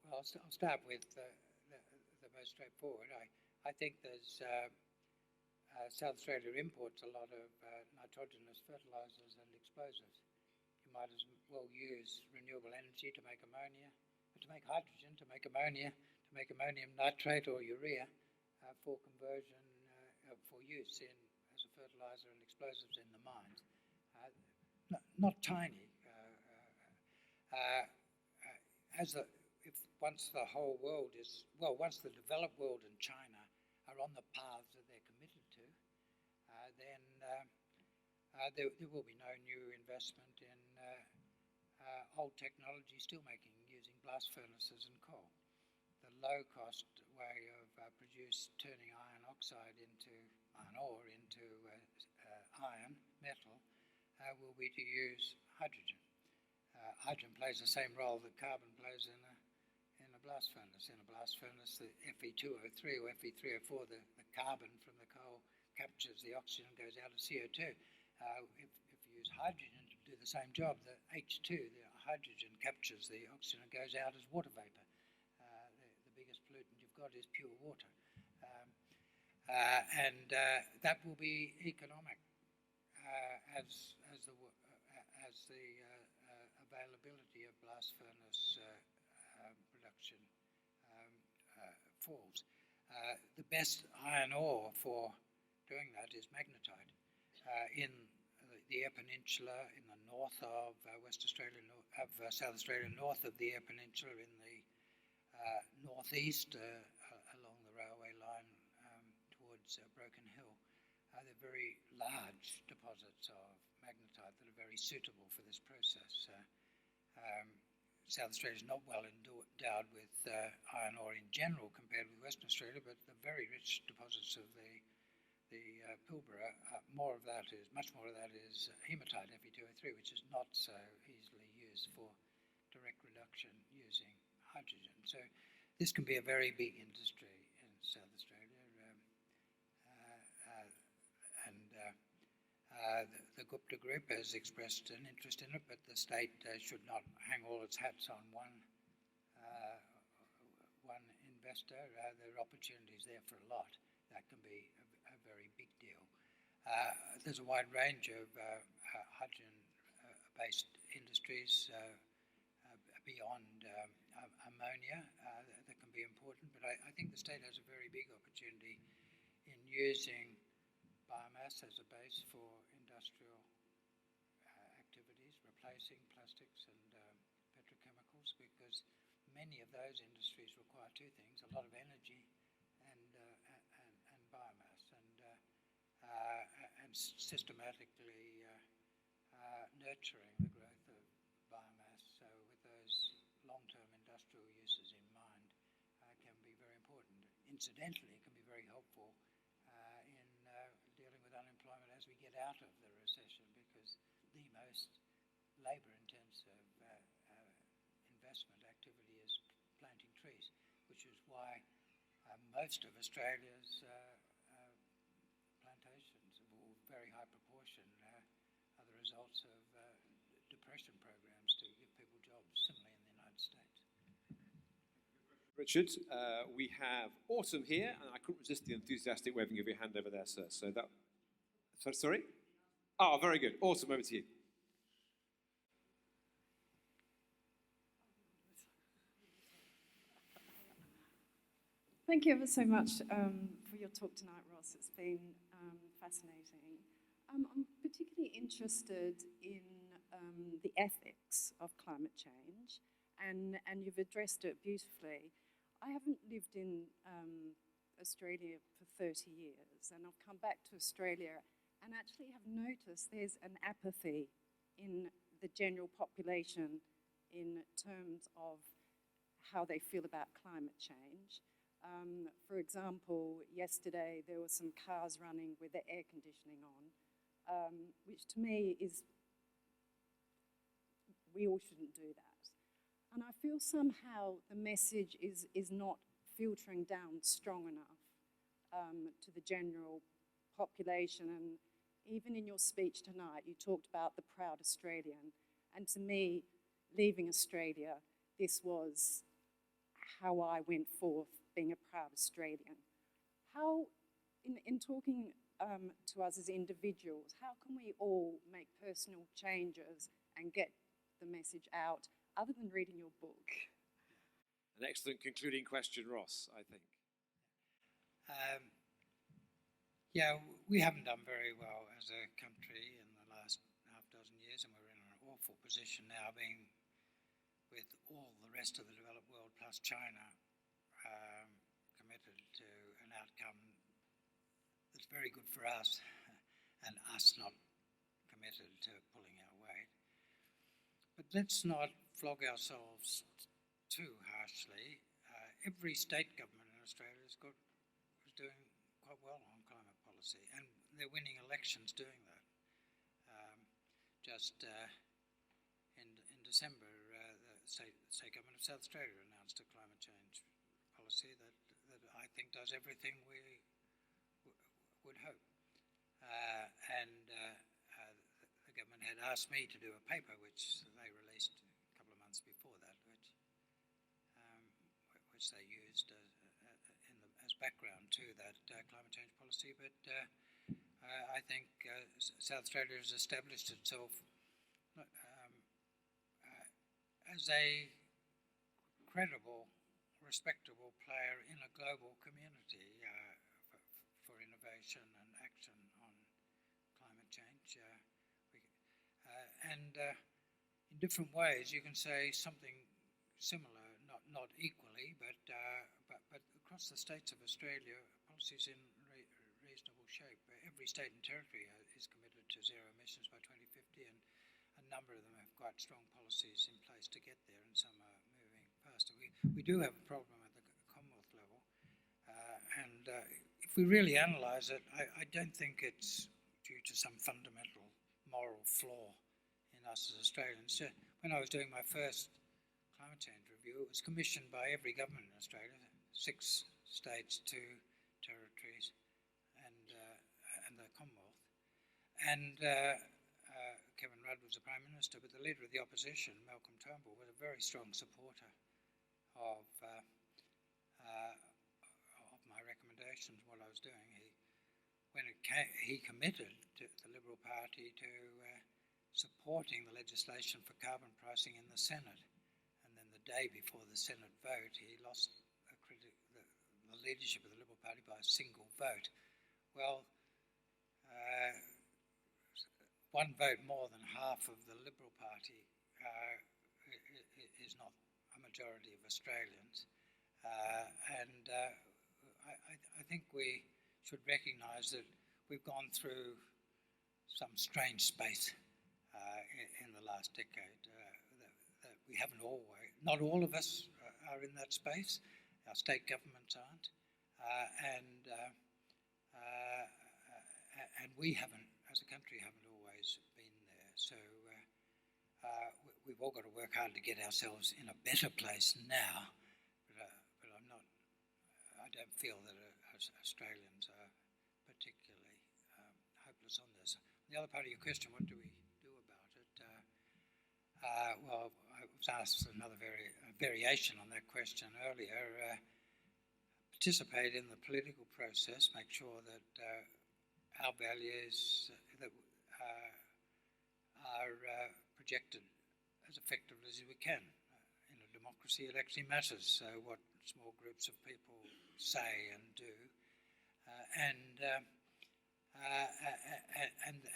Well, I'll start with the most straightforward. I think there's South Australia imports a lot of nitrogenous fertilisers and explosives. You might as well use renewable energy to make ammonia, to make hydrogen, to make ammonia, to make ammonium nitrate or urea for conversion, for use as a fertiliser and explosives in the mines. Not tiny. Once the whole world once the developed world and China are on the paths that they're committed to, then there will be no new investment in old technology steelmaking using blast furnaces and coal. The low-cost way of turning iron ore into iron, metal, will be to use hydrogen. Hydrogen plays the same role that carbon plays in a blast furnace. In a blast furnace, the Fe2O3 or Fe3O4, the carbon from the coal captures the oxygen and goes out as CO2. If you use hydrogen to do the same job, the H2, the hydrogen captures the oxygen and goes out as water vapor. The biggest pollutant you've got is pure water. And that will be economic as the availability of blast furnace production falls. The best iron ore for doing that is magnetite. In the Eyre Peninsula, in the north of South Australia, north of the Eyre Peninsula, in the northeast along the railway line towards Broken Hill, they're very large deposits of magnetite that are very suitable for this process. South Australia is not well endowed with iron ore in general compared with Western Australia, but the very rich deposits of the Pilbara, much more of that is hematite, Fe2O3, which is not so easily used for direct reduction using hydrogen. So this can be a very big industry in South Australia. The Gupta Group has expressed an interest in it, but the state should not hang all its hats on one investor. There are opportunities there for a lot. That can be a very big deal. There's a wide range of hydrogen-based industries beyond ammonia that can be important, but I think the state has a very big opportunity in using biomass as a base for industrial activities, replacing plastics and petrochemicals, because many of those industries require two things: a lot of energy and biomass, and systematically nurturing the growth of biomass. So, with those long-term industrial uses in mind, can be very important. Incidentally, it can be very helpful in dealing with unemployment as we get out of the recession, because the most labour-intensive investment activity is planting trees, which is why most of Australia's plantations, of a very high proportion, are the results of depression programs to give people jobs, similarly in the United States. Richard, we have Autumn here, and I couldn't resist the enthusiastic waving of your hand over there, sir. Sorry? Oh, very good. Autumn, over to you. Thank you ever so much for your talk tonight, Ross. It's been fascinating. I'm particularly interested in the ethics of climate change, and you've addressed it beautifully. I haven't lived in Australia for 30 years, and I've come back to Australia and actually have noticed there's an apathy in the general population in terms of how they feel about climate change. For example, yesterday there were some cars running with the air conditioning on, which to me is, we all shouldn't do that. And I feel somehow the message is not filtering down strong enough to the general population. And even in your speech tonight, you talked about the proud Australian. And to me, leaving Australia, this was how I went forth, being a proud Australian. How, in talking to us as individuals, how can we all make personal changes and get the message out, other than reading your book? An excellent concluding question, Ross, I think. Yeah, we haven't done very well as a country in the last half dozen years, and we're in an awful position now, being with all the rest of the developed world plus China committed to an outcome that's very good for us, and us not committed to pulling our weight. But let's not flog ourselves too harshly. Every state government in Australia is doing quite well on climate policy, and they're winning elections doing that. Just in December, the state government of South Australia announced a climate change policy that I think does everything we would hope. The government had asked me to do a paper, which they released a couple of months before that, which they used as background to that climate change policy. But I think South Australia has established itself as a credible, respectable player in a global community for innovation and action on climate change. In different ways, you can say something similar, not equally, but across the states of Australia, policy's in reasonable shape. Every state and territory is committed to zero emissions by 2050, and a number of them have quite strong policies in place to get there, and some are moving faster. We do have a problem at the Commonwealth level, and if we really analyse it, I don't think it's due to some fundamental moral flaw in us as Australians. When I was doing my first climate change review, it was commissioned by every government in Australia, 6 states, 2 territories, and the Commonwealth. And Kevin Rudd was the Prime Minister, but the Leader of the Opposition, Malcolm Turnbull, was a very strong supporter of my recommendations, what I was doing. He committed to the Liberal Party to supporting the legislation for carbon pricing in the Senate. And then the day before the Senate vote, he lost the leadership of the Liberal Party by a single vote. Well, one vote more than half of the Liberal Party is not a majority of Australians. I think we should recognise that we've gone through some strange space in the last decade. That we haven't always, not all of us are in that space. Our state governments aren't, and we haven't, as a country, haven't always been there. So we've all got to work hard to get ourselves in a better place now. But I don't feel that Australians are particularly hopeless on this. The other part of your question, what do we do about it? Well, I was asked another variation on that question earlier. Participate in the political process, make sure that our values that are projected as effectively as we can. In a democracy, it actually matters what small groups of people say and do. And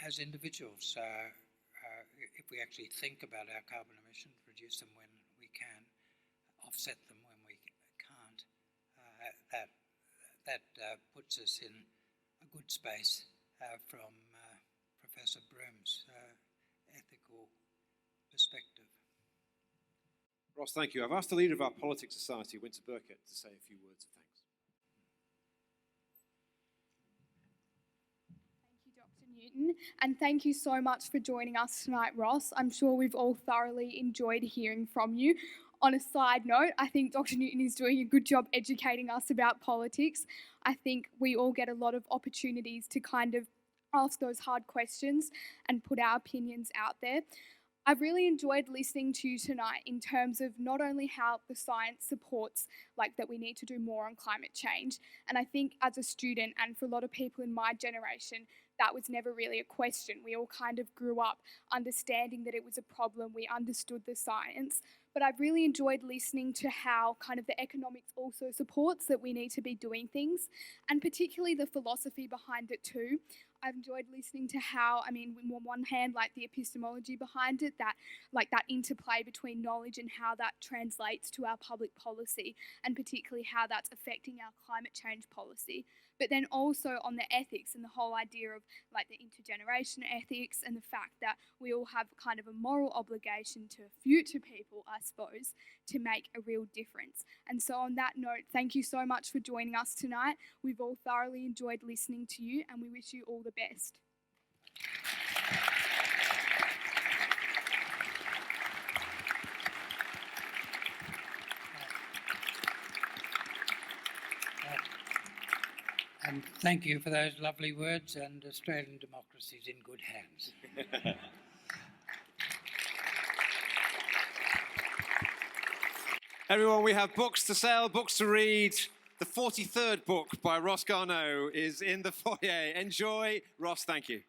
as individuals, if we actually think about our carbon emissions, reduce them when we can, offset them when we can't, that puts us in a good space from Professor Broom's ethical perspective. Ross, thank you. I've asked the leader of our Politics Society, Winter Burkett, to say a few words of thanks. Thank you, Dr. Newton, and thank you so much for joining us tonight, Ross. I'm sure we've all thoroughly enjoyed hearing from you. On a side note, I think Dr. Newton is doing a good job educating us about politics. I think we all get a lot of opportunities to kind of ask those hard questions and put our opinions out there. I've really enjoyed listening to you tonight in terms of not only how the science supports that we need to do more on climate change, and I think as a student and for a lot of people in my generation, that was never really a question. We all kind of grew up understanding that it was a problem, we understood the science, but I've really enjoyed listening to how kind of the economics also supports that we need to be doing things, and particularly the philosophy behind it too. I've enjoyed listening to how, on one hand, the epistemology behind it, that interplay between knowledge and how that translates to our public policy, and particularly how that's affecting our climate change policy. but then also on the ethics and the whole idea of like the intergenerational ethics and the fact that we all have kind of a moral obligation to future people, I suppose, to make a real difference. And so on that note, thank you so much for joining us tonight. We've all thoroughly enjoyed listening to you, and we wish you all the best. And thank you for those lovely words, and Australian democracy is in good hands. Everyone, we have books to sell, books to read. The 43rd book by Ross Garnaut is in the foyer. Enjoy. Ross, thank you.